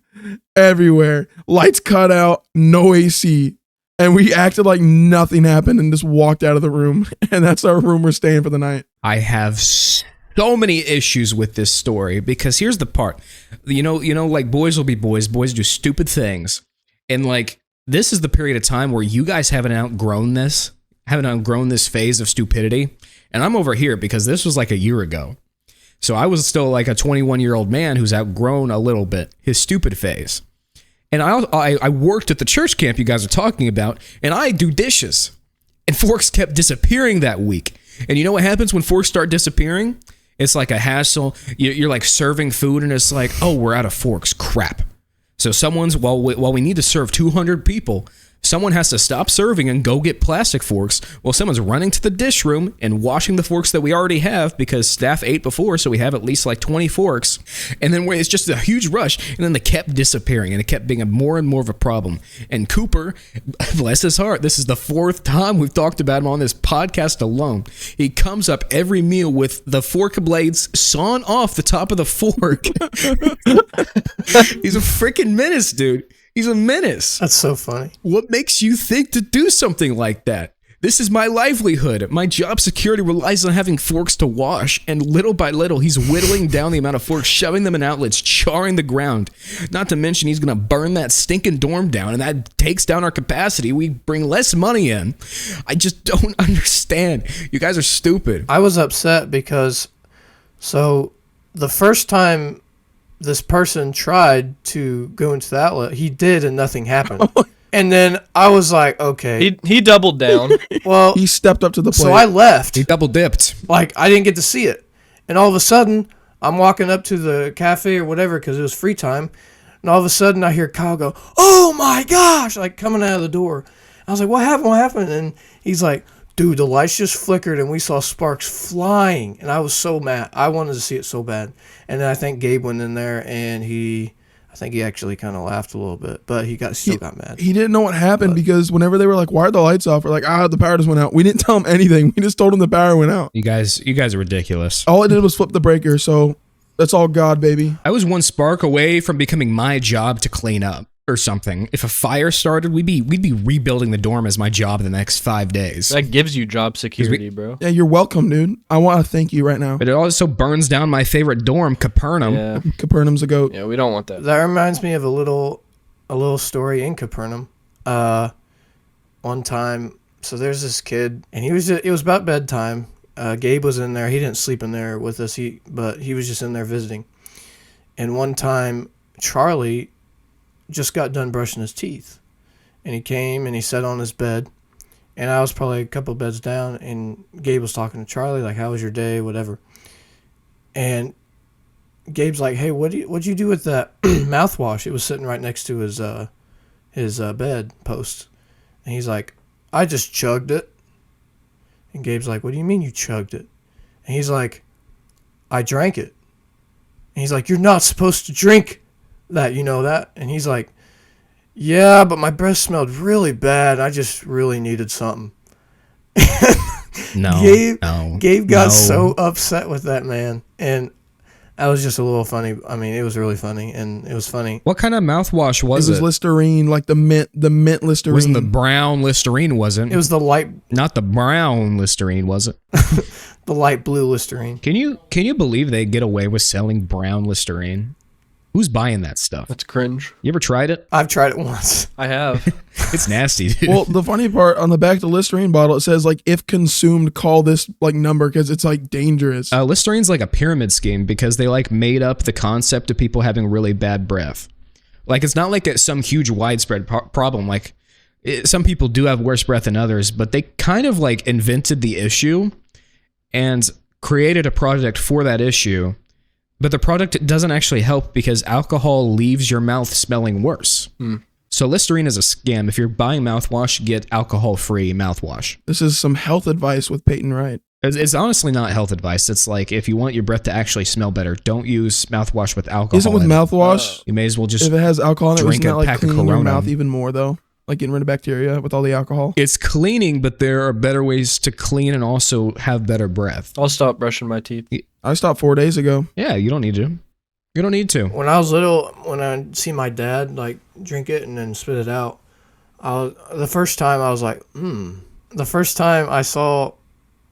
[SPEAKER 3] everywhere. Lights cut out, no AC. And we acted like nothing happened and just walked out of the room. And that's our room we're staying for the night.
[SPEAKER 1] I have so many issues with this story because here's the part. You know, like boys will be boys. Boys do stupid things. And like, this is the period of time where you guys haven't outgrown this phase of stupidity. And I'm over here because this was like a year ago. So I was still like a 21-year-old man who's outgrown a little bit his stupid phase. And I worked at the church camp you guys are talking about, and I do dishes. And forks kept disappearing that week. And you know what happens when forks start disappearing? It's like a hassle. You're like serving food, and it's like, oh, we're out of forks. Crap. So while we need to serve 200 people, someone has to stop serving and go get plastic forks while someone's running to the dish room and washing the forks that we already have because staff ate before, so we have at least like 20 forks. And then it's just a huge rush, and then they kept disappearing, and it kept being more and more of a problem. And Cooper, bless his heart, this is the 4th time we've talked about him on this podcast alone. He comes up every meal with the fork blades sawn off the top of the fork. He's a freaking menace, dude. He's a menace.
[SPEAKER 2] That's so funny.
[SPEAKER 1] What makes you think to do something like that? This is my livelihood. My job security relies on having forks to wash, and little by little, he's whittling down the amount of forks, shoving them in outlets, charring the ground. Not to mention, he's going to burn that stinking dorm down, and that takes down our capacity. We bring less money in. I just don't understand. You guys are stupid.
[SPEAKER 2] I was upset because, so the first time this person tried to go into the outlet, he did, and nothing happened. And then I was like, okay.
[SPEAKER 4] He doubled down.
[SPEAKER 2] Well,
[SPEAKER 3] He stepped up to the plate.
[SPEAKER 2] so I left.
[SPEAKER 1] He double dipped.
[SPEAKER 2] Like, I didn't get to see it. And all of a sudden, I'm walking up to the cafe or whatever because it was free time. And all of a sudden, I hear Kyle go, oh my gosh, like coming out of the door. I was like, what happened? What happened? And he's like, dude, the lights just flickered and we saw sparks flying. And I was so mad. I wanted to see it so bad. And then I think Gabe went in there and I think he actually kind of laughed a little bit, but he still got mad.
[SPEAKER 3] He didn't know what happened because whenever they were like, why are the lights off? We're like, the power just went out. We didn't tell him anything. We just told him the power went out.
[SPEAKER 1] You guys are ridiculous.
[SPEAKER 3] All I did was flip the breaker, so that's all God, baby.
[SPEAKER 1] I was one spark away from becoming my job to clean up or something. If a fire started, we'd be rebuilding the dorm as my job the next 5 days.
[SPEAKER 4] That gives you job security, bro.
[SPEAKER 3] Yeah, you're welcome, dude. I want to thank you right now.
[SPEAKER 1] But it also burns down my favorite dorm, Capernaum.
[SPEAKER 4] Yeah.
[SPEAKER 3] Capernaum's a goat.
[SPEAKER 4] Yeah, we don't want that.
[SPEAKER 2] That reminds me of a little story in Capernaum. One time, so there's this kid, and it was about bedtime. Gabe was in there. He didn't sleep in there with us, but he was just in there visiting. And one time, Charlie just got done brushing his teeth, and he came and he sat on his bed, and I was probably a couple beds down, and Gabe was talking to Charlie like, how was your day, whatever. And Gabe's like, hey, what'd you do with that mouthwash? It was sitting right next to his bed post. And he's like, I just chugged it. And Gabe's like, what do you mean you chugged it? And he's like, I drank it. And he's like, you're not supposed to drink that, you know that? And he's like, yeah, but my breath smelled really bad. I just really needed something. Gabe got so upset with that, man. And that was just a little funny. I mean, it was really funny, and it was funny.
[SPEAKER 1] What kind of mouthwash was
[SPEAKER 3] it? It was Listerine, like the mint Listerine.
[SPEAKER 1] It wasn't the brown Listerine, wasn't
[SPEAKER 2] it? Was the light...
[SPEAKER 1] Not the brown Listerine, was it?
[SPEAKER 2] The light blue Listerine.
[SPEAKER 1] Can you believe they get away with selling brown Listerine? Who's buying that stuff?
[SPEAKER 4] That's cringe.
[SPEAKER 1] You ever tried it?
[SPEAKER 2] I've tried it once.
[SPEAKER 4] I have.
[SPEAKER 1] It's nasty, dude.
[SPEAKER 3] Well, the funny part, on the back of the Listerine bottle, it says, like, if consumed, call this, like, number, because it's, like, dangerous.
[SPEAKER 1] Listerine's like a pyramid scheme because they, like, made up the concept of people having really bad breath. Like, it's not like it's some huge widespread problem. Like, some people do have worse breath than others, but they kind of like invented the issue and created a product for that issue. But the product doesn't actually help because alcohol leaves your mouth smelling worse. So Listerine is a scam. If you're buying mouthwash, get alcohol-free mouthwash.
[SPEAKER 3] This is some health advice with Peyton Wright.
[SPEAKER 1] It's honestly not health advice. It's like, if you want your breath to actually smell better, don't use mouthwash with alcohol.
[SPEAKER 3] Isn't with
[SPEAKER 1] in it.
[SPEAKER 3] mouthwash?
[SPEAKER 1] You may as well just
[SPEAKER 3] If it has alcohol in it,
[SPEAKER 1] drink
[SPEAKER 3] isn't
[SPEAKER 1] a
[SPEAKER 3] that like
[SPEAKER 1] pack of
[SPEAKER 3] cleaning your
[SPEAKER 1] Corona.
[SPEAKER 3] mouth even more though? Like getting rid of bacteria with all the alcohol?
[SPEAKER 1] It's cleaning, but there are better ways to clean and also have better breath.
[SPEAKER 4] I'll stop brushing my teeth.
[SPEAKER 3] I stopped 4 days ago.
[SPEAKER 1] Yeah, you don't need to. You don't need to.
[SPEAKER 2] When I was little, when I see my dad like drink it and then spit it out, the first time I was like, The first time I saw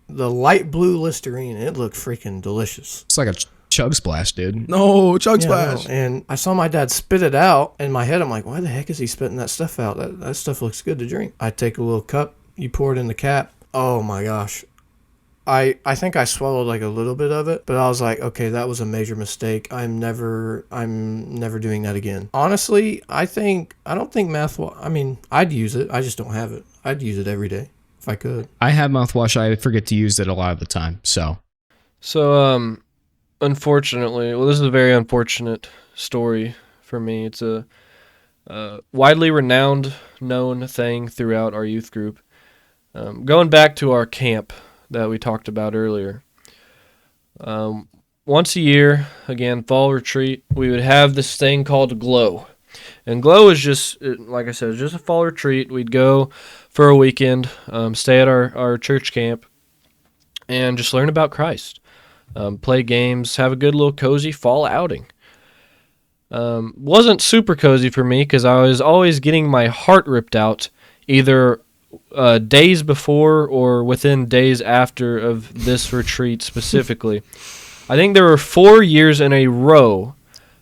[SPEAKER 2] the light blue Listerine, it looked freaking delicious.
[SPEAKER 1] It's like a chug splash, dude.
[SPEAKER 3] No, chug
[SPEAKER 2] Yeah,
[SPEAKER 3] splash.
[SPEAKER 2] no. And I saw my dad spit it out. In my head, I'm like, why the heck is he spitting that stuff out? That stuff looks good to drink. I take a little cup, you pour it in the cap. Oh my gosh. I think I swallowed like a little bit of it, but I was like, okay, that was a major mistake. I'm never doing that again. Honestly, I don't think mouthwash. I mean, I'd use it. I just don't have it. I'd use it every day if I could.
[SPEAKER 1] I have mouthwash. I forget to use it a lot of the time. So
[SPEAKER 4] Unfortunately, well, this is a very unfortunate story for me. It's a widely renowned, known thing throughout our youth group. Going back to our camp that we talked about earlier. Once a year, again, fall retreat, we would have this thing called Glow. And Glow is just, like I said, it's just a fall retreat. We'd go for a weekend, stay at our church camp, and just learn about Christ. Play games, have a good little cozy fall outing. Wasn't super cozy for me because I was always getting my heart ripped out either days before or within days after of this retreat specifically. I think there were 4 years in a row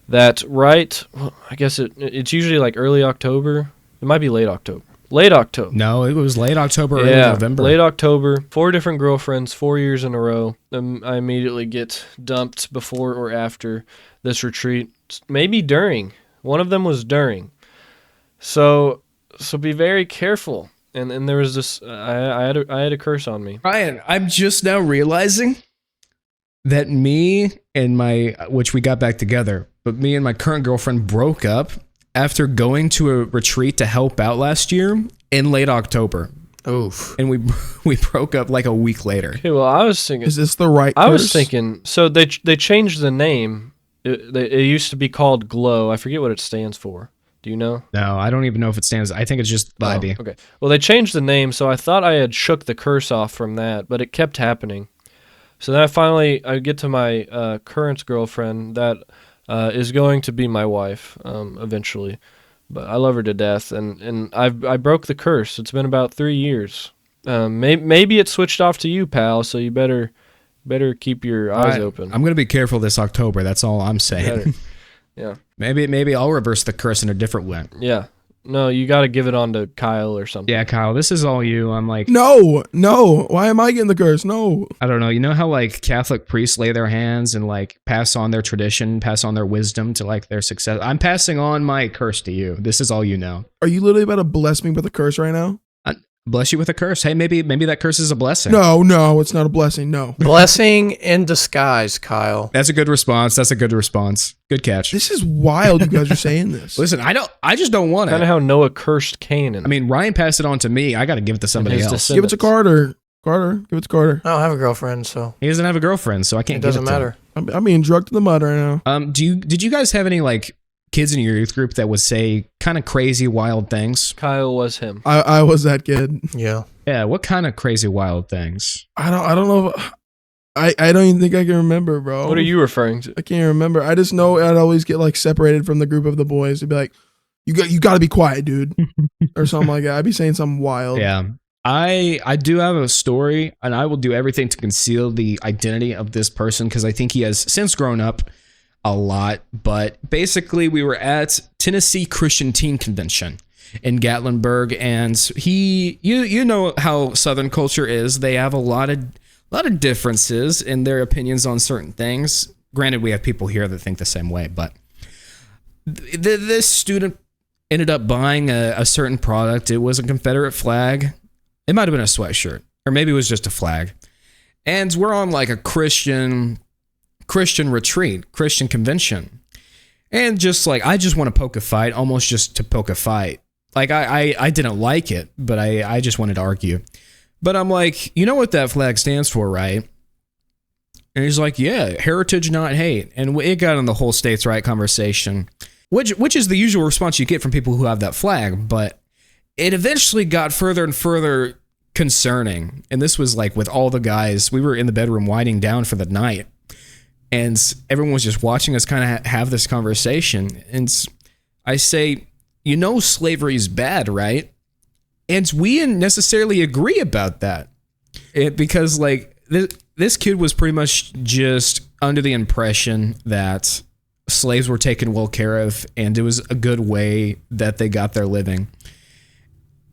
[SPEAKER 4] that I guess it's usually like early October. It might be late October. Late October.
[SPEAKER 1] no, it was late October, early November.
[SPEAKER 4] Late October. 4 different girlfriends, 4 years in a row. I immediately get dumped before or after this retreat. Maybe during. One of them was during. So be very careful. And there was this. I had a curse on me.
[SPEAKER 1] Ryan, I'm just now realizing that me and which we got back together, but me and my current girlfriend broke up after going to a retreat to help out last year in late October.
[SPEAKER 2] Oof.
[SPEAKER 1] And we broke up like a week later.
[SPEAKER 4] Okay, well, I was thinking.
[SPEAKER 3] Is this the right
[SPEAKER 4] I was
[SPEAKER 3] curse?
[SPEAKER 4] thinking. So they changed the name. It used to be called Glow. I forget what it stands for. Do you know?
[SPEAKER 1] No, I don't even know if it stands. I think it's just vibey.
[SPEAKER 4] Oh, okay. Well, they changed the name, so I thought I had shook the curse off from that, but it kept happening. So then I get to my current girlfriend that is going to be my wife eventually. But I love her to death, and I broke the curse. It's been about 3 years. Maybe it switched off to you, pal, so you better keep your eyes open.
[SPEAKER 1] I'm going to be careful this October. That's all I'm saying.
[SPEAKER 4] Better. Yeah.
[SPEAKER 1] Maybe I'll reverse the curse in a different way.
[SPEAKER 4] Yeah. No, you got to give it on to Kyle or something.
[SPEAKER 1] Yeah, Kyle, this is all you. I'm like,
[SPEAKER 3] No. Why am I getting the curse? No.
[SPEAKER 1] I don't know. You know how like Catholic priests lay their hands and like pass on their tradition, pass on their wisdom to like their success? I'm passing on my curse to you. This is all you know.
[SPEAKER 3] Are you literally about to bless me with a curse right now?
[SPEAKER 1] Bless you with a curse. Hey, maybe that curse is a blessing.
[SPEAKER 3] No, it's not a blessing. No.
[SPEAKER 2] Blessing in disguise, Kyle.
[SPEAKER 1] That's a good response. Good catch.
[SPEAKER 3] This is wild you guys are saying this.
[SPEAKER 1] Listen, I just don't want
[SPEAKER 4] Kind
[SPEAKER 1] it.
[SPEAKER 4] of how Noah cursed Canaan.
[SPEAKER 1] I mean, Ryan passed it on to me. I got to give it to somebody
[SPEAKER 4] his
[SPEAKER 1] else.
[SPEAKER 4] descendants.
[SPEAKER 3] Give it to Carter. Give it to Carter.
[SPEAKER 2] I don't have a girlfriend, so
[SPEAKER 1] He doesn't have a girlfriend, so I
[SPEAKER 2] it
[SPEAKER 1] can't give it
[SPEAKER 2] doesn't
[SPEAKER 1] to him.
[SPEAKER 2] matter.
[SPEAKER 3] I'm being drugged to the mud right now.
[SPEAKER 1] Did you guys have any like kids in your youth group that would say kind of crazy, wild things?
[SPEAKER 4] Kyle was him.
[SPEAKER 3] I was that kid.
[SPEAKER 2] Yeah.
[SPEAKER 1] Yeah, what kind of crazy, wild things?
[SPEAKER 3] I don't know. I don't even think I can remember, bro.
[SPEAKER 4] What are you referring to?
[SPEAKER 3] I can't remember. I just know I'd always get like separated from the group of the boys. They'd be like, "You got to be quiet, dude," or something like that. I'd be saying something wild.
[SPEAKER 1] Yeah. I do have a story, and I will do everything to conceal the identity of this person because I think he has since grown up a lot. But basically, we were at Tennessee Christian Teen Convention in Gatlinburg, and you know how Southern culture is. They have a lot of differences in their opinions on certain things. Granted, we have people here that think the same way, but This student ended up buying a certain product. It was a Confederate flag. It might have been a sweatshirt, or maybe it was just a flag. And we're on like a Christian retreat, Christian convention. And just like, I just want to poke a fight, almost just to poke a fight. Like, I didn't like it, but I just wanted to argue. But I'm like, you know what that flag stands for, right? And he's like, yeah, heritage, not hate. And it got in the whole states' right conversation, which is the usual response you get from people who have that flag. But it eventually got further and further concerning. And this was like with all the guys, we were in the bedroom winding down for the night. And everyone was just watching us kind of have this conversation. And I say, you know, slavery is bad, right? And we didn't necessarily agree about that. Because like this kid was pretty much just under the impression that slaves were taken well care of and it was a good way that they got their living.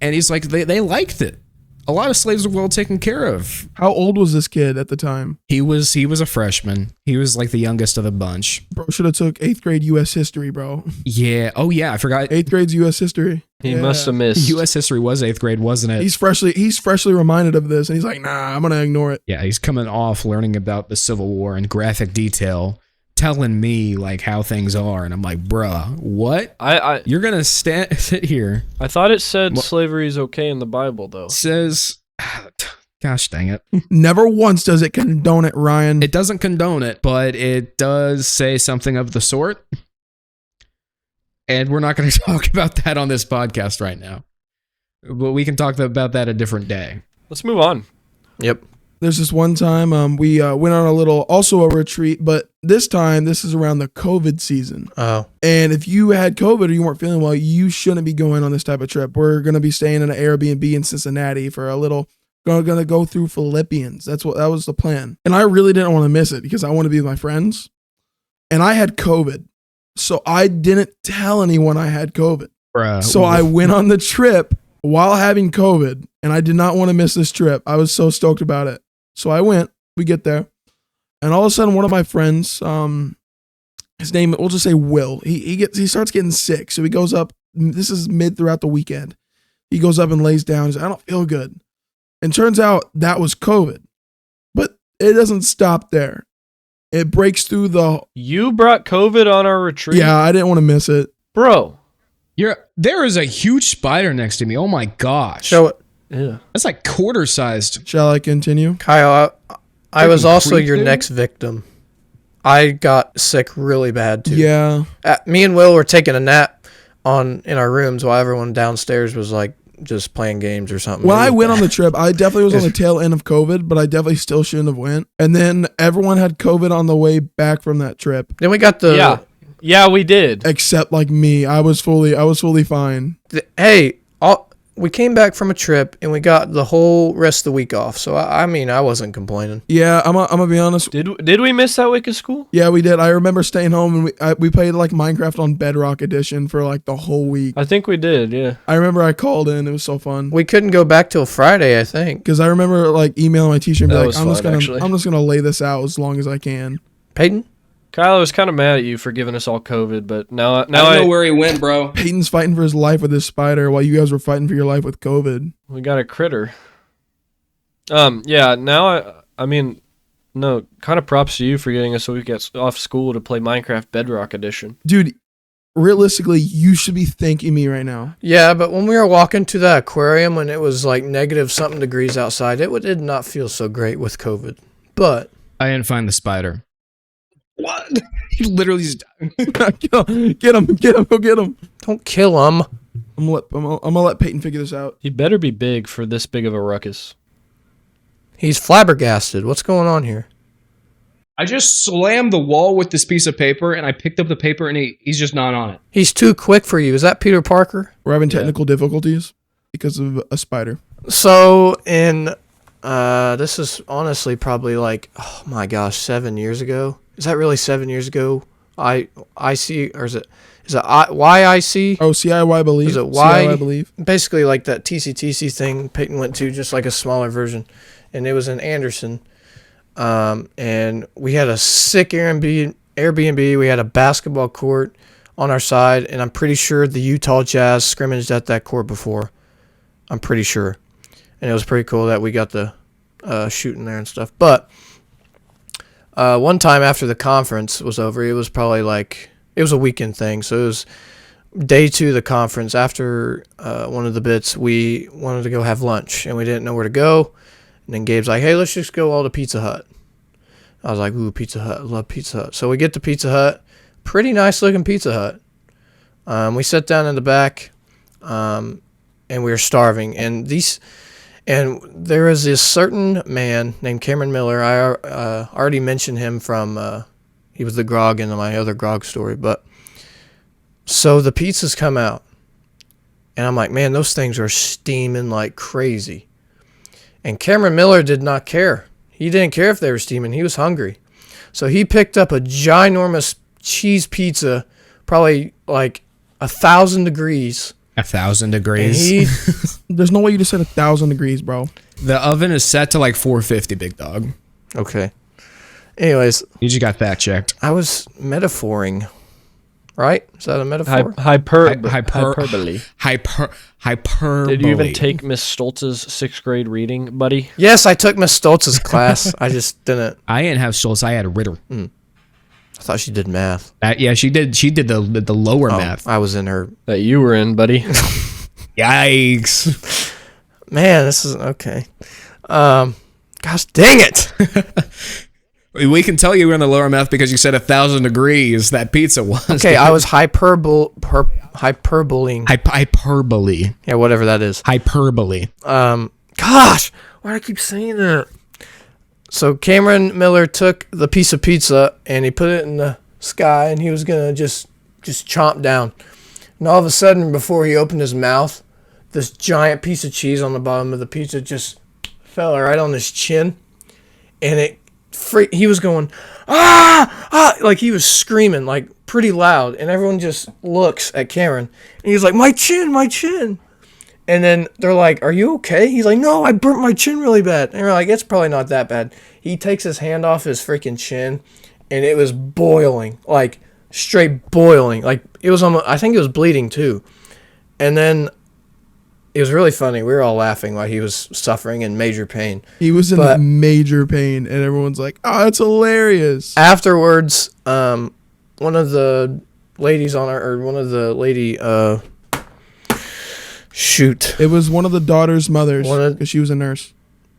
[SPEAKER 1] And he's like, they liked it. A lot of slaves were well taken care of.
[SPEAKER 3] How old was this kid at the time?
[SPEAKER 1] He was a freshman. He was like the youngest of the bunch.
[SPEAKER 3] Bro should have took 8th grade U.S. history, bro.
[SPEAKER 1] Yeah. Oh yeah, I forgot.
[SPEAKER 3] 8th grade's U.S. history.
[SPEAKER 4] He must have missed.
[SPEAKER 1] U.S. history was 8th grade, wasn't it?
[SPEAKER 3] He's freshly reminded of this, and he's like, nah, I'm gonna ignore it.
[SPEAKER 1] Yeah, he's coming off learning about the Civil War in graphic detail, telling me like how things are, and I'm like, bruh, what? You're gonna sit here.
[SPEAKER 4] I thought it said slavery is okay in the Bible, though.
[SPEAKER 1] Says, gosh dang it.
[SPEAKER 3] Never once does it condone it, Ryan.
[SPEAKER 1] It doesn't condone it, but it does say something of the sort. And we're not going to talk about that on this podcast right now. But we can talk about that a different day.
[SPEAKER 4] Let's move on.
[SPEAKER 2] Yep.
[SPEAKER 3] There's this one time we went on also a retreat, but this time this is around the COVID season.
[SPEAKER 2] Oh.
[SPEAKER 3] And if you had COVID or you weren't feeling well, you shouldn't be going on this type of trip. We're going to be staying in an Airbnb in Cincinnati for a little. Going to go through Philippians. That was the plan. And I really didn't want to miss it because I want to be with my friends. And I had COVID. So I didn't tell anyone I had COVID.
[SPEAKER 1] Bruh.
[SPEAKER 3] So I went on the trip while having COVID, and I did not want to miss this trip. I was so stoked about it. So I went. We get there, and all of a sudden, one of my friends, his name, we'll just say Will. He starts getting sick. So he goes up. This is mid throughout the weekend. He goes up and lays down. He's like, I don't feel good. And turns out that was COVID. But it doesn't stop there. It breaks through the...
[SPEAKER 4] You brought COVID on our retreat?
[SPEAKER 3] Yeah, I didn't want to miss it.
[SPEAKER 4] Bro.
[SPEAKER 1] There is a huge spider next to me. Oh my gosh.
[SPEAKER 2] Show it.
[SPEAKER 4] Yeah.
[SPEAKER 1] That's like quarter sized.
[SPEAKER 3] Shall I continue?
[SPEAKER 2] Kyle, I was also
[SPEAKER 1] creep,
[SPEAKER 2] your
[SPEAKER 1] dude.
[SPEAKER 2] next victim. I got sick really bad, too.
[SPEAKER 3] Yeah.
[SPEAKER 2] Me and Will were taking a nap in our rooms while everyone downstairs was like just playing games or something.
[SPEAKER 3] When I went on the trip, I definitely was on the tail end of COVID, but I definitely still shouldn't have went. And then everyone had COVID on the way back from that trip,
[SPEAKER 2] Then we got the...
[SPEAKER 4] Yeah, we did.
[SPEAKER 3] except like me. I was fully fine.
[SPEAKER 2] We came back from a trip and we got the whole rest of the week off. So I mean, I wasn't complaining.
[SPEAKER 3] Yeah, I'm gonna be honest.
[SPEAKER 4] Did we miss that week of school?
[SPEAKER 3] Yeah, we did. I remember staying home and we played like Minecraft on Bedrock Edition for like the whole week.
[SPEAKER 4] I think we did, yeah.
[SPEAKER 3] I remember I called in. It was so fun.
[SPEAKER 2] We couldn't go back till Friday, I think.
[SPEAKER 3] Because I remember like emailing my teacher and be
[SPEAKER 4] That
[SPEAKER 3] like,
[SPEAKER 4] was fun,
[SPEAKER 3] I'm just gonna lay this out as long as I can.
[SPEAKER 2] Peyton?
[SPEAKER 4] Kyle, I was kind of mad at you for giving us all COVID, but now
[SPEAKER 1] I don't know where he went, bro.
[SPEAKER 3] Peyton's fighting for his life with this spider while you guys were fighting for your life with COVID.
[SPEAKER 4] we got a critter. Yeah, now I mean, no, kind of props to you for getting us so we get off school to play Minecraft Bedrock Edition.
[SPEAKER 3] Dude, realistically, you should be thanking me right now.
[SPEAKER 2] Yeah, but when we were walking to the aquarium when it was like negative something degrees outside, it did not feel so great with COVID. But
[SPEAKER 1] I didn't find the spider. What? He literally just
[SPEAKER 3] Get him, go get him.
[SPEAKER 2] don't kill him.
[SPEAKER 3] I'm gonna let Peyton figure this out.
[SPEAKER 4] He better be big for this big of a ruckus.
[SPEAKER 2] He's flabbergasted. What's going on here?
[SPEAKER 1] I just slammed the wall with this piece of paper and I picked up the paper and he's just not on it.
[SPEAKER 2] He's too quick for you. Is that Peter Parker?
[SPEAKER 3] We're having technical difficulties because of a spider.
[SPEAKER 2] So this is honestly probably like, oh my gosh, 7 years ago. Is that really 7 years ago? I see, or is it YIC?
[SPEAKER 3] Oh, CIY believe.
[SPEAKER 2] Is it Y?
[SPEAKER 3] CIY believe.
[SPEAKER 2] Basically like that TCTC thing Peyton went to, just like a smaller version. And it was in Anderson. And we had a sick Airbnb. We had a basketball court. on our side, and I'm pretty sure the Utah Jazz scrimmaged at that court before. I'm pretty sure. And it was pretty cool that we got the shooting there and stuff. But one time after the conference was over, it was probably like, it was a weekend thing. So it was day 2 of the conference. After one of the bits, we wanted to go have lunch, and we didn't know where to go. And then Gabe's like, hey, let's just go all to Pizza Hut. I was like, ooh, Pizza Hut. I love Pizza Hut. So we get to Pizza Hut. Pretty nice looking Pizza Hut. We sat down in the back, and we were starving. And there was this certain man named Cameron Miller. I already mentioned him from, he was the grog in my other grog story. But so the pizzas come out, and I'm like, man, those things are steaming like crazy. And Cameron Miller did not care. He didn't care if they were steaming. He was hungry. So he picked up a ginormous cheese pizza, probably like 1,000 degrees.
[SPEAKER 1] 1,000 degrees.
[SPEAKER 3] There's no way you just said 1,000 degrees, bro.
[SPEAKER 1] The oven is set to like 450, big dog.
[SPEAKER 2] Okay. Anyways.
[SPEAKER 1] You just got fact checked.
[SPEAKER 2] I was metaphoring. Right? Is that a metaphor?
[SPEAKER 4] Hyperbole.
[SPEAKER 1] Hyperbole.
[SPEAKER 4] Did you even take Miss Stoltz's 6th grade reading, buddy?
[SPEAKER 2] Yes, I took Miss Stoltz's class. I just didn't.
[SPEAKER 1] I didn't have Stoltz. I had Ritter.
[SPEAKER 2] I thought she did math.
[SPEAKER 1] Yeah, she did. She did the lower math.
[SPEAKER 2] I was in her.
[SPEAKER 4] That you were in, buddy.
[SPEAKER 1] Yikes.
[SPEAKER 2] Man, this is okay. Gosh dang it.
[SPEAKER 1] We can tell you were in the lower math because you said 1,000 degrees that pizza was.
[SPEAKER 2] Okay, I was hyperboling.
[SPEAKER 1] Hyperbole.
[SPEAKER 2] Yeah, whatever that is.
[SPEAKER 1] Hyperbole.
[SPEAKER 2] Gosh, why do I keep saying that? So Cameron Miller took the piece of pizza and he put it in the sky, and he was gonna just chomp down. And all of a sudden, before he opened his mouth, this giant piece of cheese on the bottom of the pizza just fell right on his chin, and he was going, like he was screaming like pretty loud, and everyone just looks at Cameron, and he's like, my chin. And then they're like, are you okay? He's like, no, I burnt my chin really bad. And they're like, it's probably not that bad. He takes his hand off his freaking chin, and it was boiling, like straight boiling. Like it was almost, I think it was bleeding too. And then it was really funny. We were all laughing while he was suffering in major pain.
[SPEAKER 3] He was in major pain, and everyone's like, oh, that's hilarious.
[SPEAKER 2] Afterwards, one of the ladies shoot.
[SPEAKER 3] It was one of the daughter's mothers, because she was a nurse.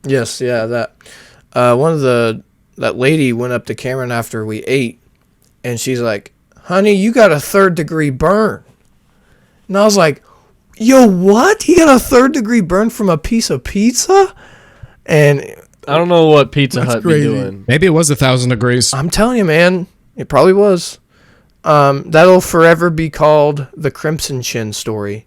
[SPEAKER 2] Yes, yeah, that. That lady went up to Cameron after we ate, and she's like, honey, you got a 3rd-degree burn. And I was like, yo, what? He got a 3rd-degree burn from a piece of pizza? And
[SPEAKER 4] I don't know what Pizza Hut be doing.
[SPEAKER 1] Maybe it was 1,000 degrees.
[SPEAKER 2] I'm telling you, man, it probably was. That'll forever be called the Crimson Chin story.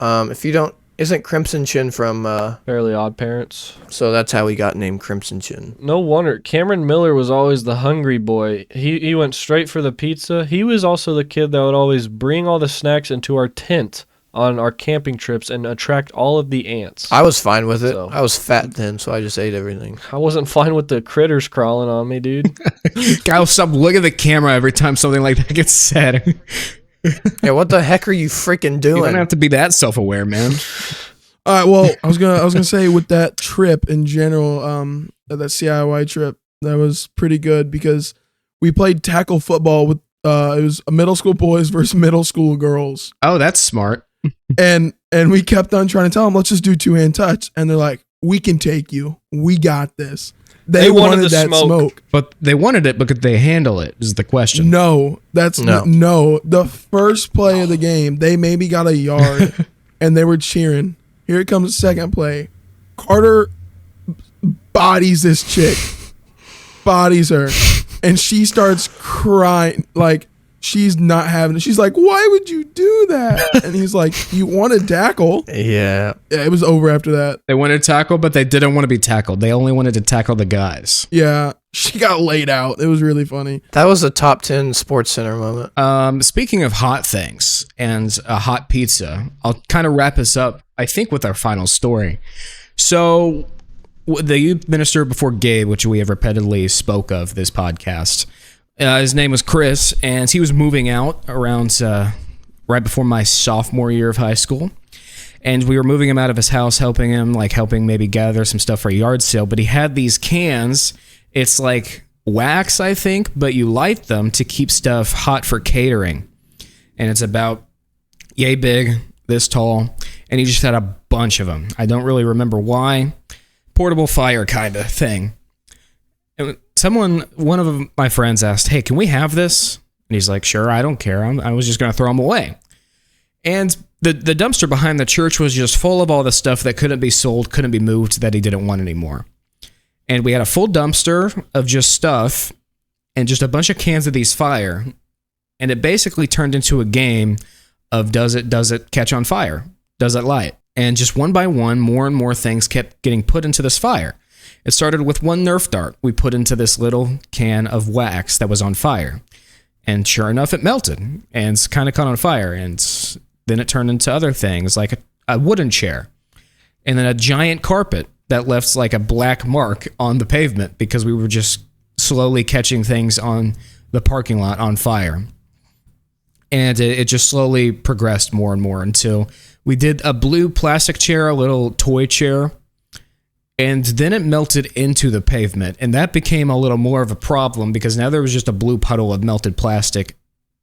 [SPEAKER 2] If you don't, isn't Crimson Chin from
[SPEAKER 4] Fairly Odd Parents?
[SPEAKER 2] So that's how he got named Crimson Chin.
[SPEAKER 4] No wonder. Cameron Miller was always the hungry boy. He went straight for the pizza. He was also the kid that would always bring all the snacks into our tent on our camping trips and attract all of the ants.
[SPEAKER 2] I was fine with it.
[SPEAKER 4] So.
[SPEAKER 2] I was fat then, so I just ate everything.
[SPEAKER 4] I wasn't fine with the critters crawling on me, dude.
[SPEAKER 1] Kyle, stop looking at the camera every time something like that gets said.
[SPEAKER 2] Yeah, what the heck are you freaking doing?
[SPEAKER 1] You don't have to be that self-aware, man.
[SPEAKER 3] All right, well, I was gonna say with that trip in general, that CIY trip, that was pretty good because we played tackle football with it was middle school boys versus middle school girls.
[SPEAKER 1] Oh, that's smart.
[SPEAKER 3] and we kept on trying to tell them, let's just do 2-hand touch, and they're like, we can take you, we got this. They wanted that smoke.
[SPEAKER 1] But they wanted it, but could they handle it is the question.
[SPEAKER 3] No, no. The first play of the game, they maybe got a yard, and they were cheering. Here it comes the second play. Carter bodies this chick. Bodies her. And she starts crying. Like, she's not having it. She's like, why would you do that? And he's like, you want to tackle?
[SPEAKER 2] Yeah.
[SPEAKER 3] It was over after that.
[SPEAKER 1] They wanted to tackle, but they didn't want to be tackled. They only wanted to tackle the guys.
[SPEAKER 3] Yeah. She got laid out. It was really funny.
[SPEAKER 2] That was a top 10 Sports Center moment.
[SPEAKER 1] Speaking of hot things and a hot pizza, I'll kind of wrap us up, I think, with our final story. So the youth minister before Gabe, which we have repeatedly spoke of this podcast, His name was Chris, and he was moving out around right before my sophomore year of high school. And we were moving him out of his house, helping maybe gather some stuff for a yard sale. But he had these cans. It's like wax, I think, but you light them to keep stuff hot for catering. And it's about yay big, this tall, and he just had a bunch of them. I don't really remember why. Portable fire kind of thing. And one of my friends asked, hey, can we have this? And he's like, sure, I don't care. I was just going to throw them away. And the dumpster behind the church was just full of all the stuff that couldn't be sold, couldn't be moved, that he didn't want anymore. And we had a full dumpster of just stuff and just a bunch of cans of these fire. And it basically turned into a game of does it catch on fire? Does it light? And just one by one, more and more things kept getting put into this fire. It started with one Nerf dart we put into this little can of wax that was on fire. And sure enough, it melted and kind of caught on fire. And then it turned into other things like a wooden chair. And then a giant carpet that left like a black mark on the pavement because we were just slowly catching things on the parking lot on fire. And it just slowly progressed more and more until we did a blue plastic chair, a little toy chair. And then it melted into the pavement. And that became a little more of a problem because now there was just a blue puddle of melted plastic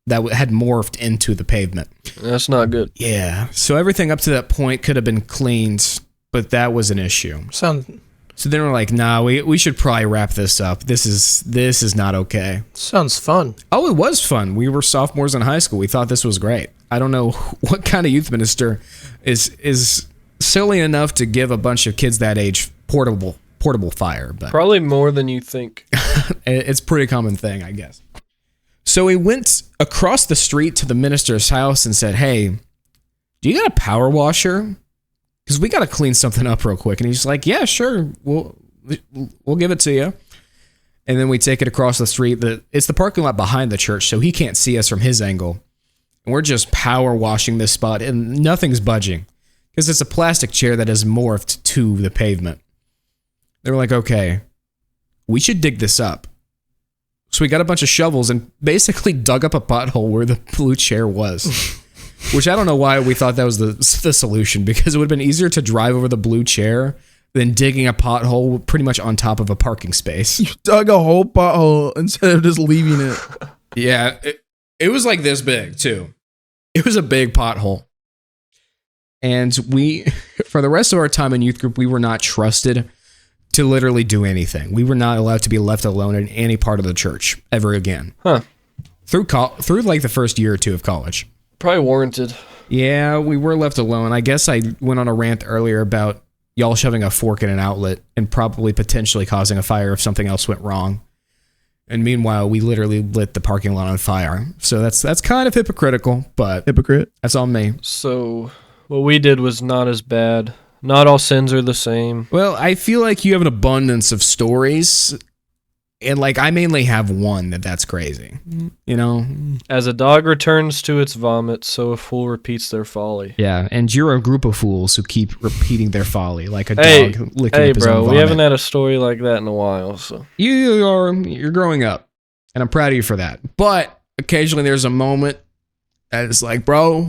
[SPEAKER 1] that had morphed into the pavement.
[SPEAKER 4] That's not good.
[SPEAKER 1] Yeah. So everything up to that point could have been cleaned, but that was an issue. So then we're like, nah, we should probably wrap this up. This is not okay.
[SPEAKER 2] Sounds fun.
[SPEAKER 1] Oh, it was fun. We were sophomores in high school. We thought this was great. I don't know what kind of youth minister is silly enough to give a bunch of kids that age portable fire, but
[SPEAKER 4] probably more than you think.
[SPEAKER 1] It's a pretty common thing, I guess. So we went across the street to the minister's house and said, hey, do you got a power washer? Because we got to clean something up real quick. And he's like, yeah, sure. We'll give it to you. And then we take it across the street. It's the parking lot behind the church, so he can't see us from his angle. And we're just power washing this spot, and nothing's budging. Because it's a plastic chair that has morphed to the pavement. They were like, okay, we should dig this up. So we got a bunch of shovels and basically dug up a pothole where the blue chair was. Which I don't know why we thought that was the solution, because it would have been easier to drive over the blue chair than digging a pothole pretty much on top of a parking space.
[SPEAKER 3] You dug a whole pothole instead of just leaving it.
[SPEAKER 1] Yeah, it was like this big, too. It was a big pothole. And we, for the rest of our time in youth group, we were not trusted to literally do anything. We were not allowed to be left alone in any part of the church ever again.
[SPEAKER 4] Huh.
[SPEAKER 1] Through like the first year or two of college.
[SPEAKER 4] Probably warranted.
[SPEAKER 1] Yeah, we were left alone. I guess I went on a rant earlier about y'all shoving a fork in an outlet and probably potentially causing a fire if something else went wrong. And meanwhile, we literally lit the parking lot on fire. So that's kind of hypocritical, but
[SPEAKER 3] Hypocrite.
[SPEAKER 1] that's on me.
[SPEAKER 4] So what we did was not as bad. Not all sins are the same.
[SPEAKER 1] Well, I feel like you have an abundance of stories, and like I mainly have one that's crazy. You know?
[SPEAKER 4] As a dog returns to its vomit, so a fool repeats their folly.
[SPEAKER 1] Yeah, and you're a group of fools who keep repeating their folly like a
[SPEAKER 4] Hey,
[SPEAKER 1] dog licking
[SPEAKER 4] hey,
[SPEAKER 1] up his own
[SPEAKER 4] bro,
[SPEAKER 1] vomit.
[SPEAKER 4] we haven't had a story like that in a while, so.
[SPEAKER 1] You're growing up, and I'm proud of you for that. But occasionally there's a moment that is like, bro,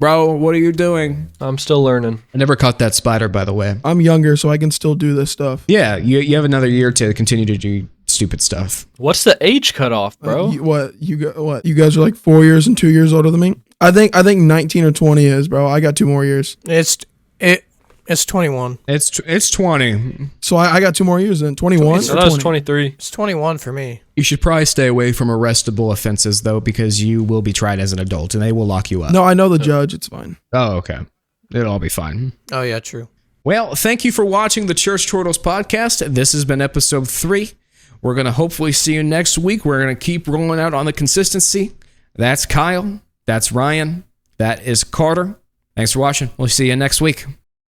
[SPEAKER 1] what are you doing?
[SPEAKER 4] I'm still learning.
[SPEAKER 1] I never caught that spider, by the way.
[SPEAKER 3] I'm younger, so I can still do this stuff.
[SPEAKER 1] Yeah, you have another year to continue to do stupid stuff.
[SPEAKER 4] What's the age cutoff, bro?
[SPEAKER 3] You guys are like 4 years and 2 years older than me? I think 19 or 20 is, bro. I got 2 more years.
[SPEAKER 2] It's 21.
[SPEAKER 1] It's 20.
[SPEAKER 3] So I got 2 more years then. 21
[SPEAKER 4] I thought it was 23.
[SPEAKER 2] It's 21 for me.
[SPEAKER 1] You should probably stay away from arrestable offenses, though, because you will be tried as an adult, and they will lock you up.
[SPEAKER 3] No, I know the judge. It's fine.
[SPEAKER 1] Oh, okay. It'll all be fine.
[SPEAKER 2] Oh, yeah, true.
[SPEAKER 1] Well, thank you for watching the Church Chortles podcast. This has been episode 3. We're going to hopefully see you next week. We're going to keep rolling out on the consistency. That's Kyle. That's Ryan. That is Carter. Thanks for watching. We'll see you next week.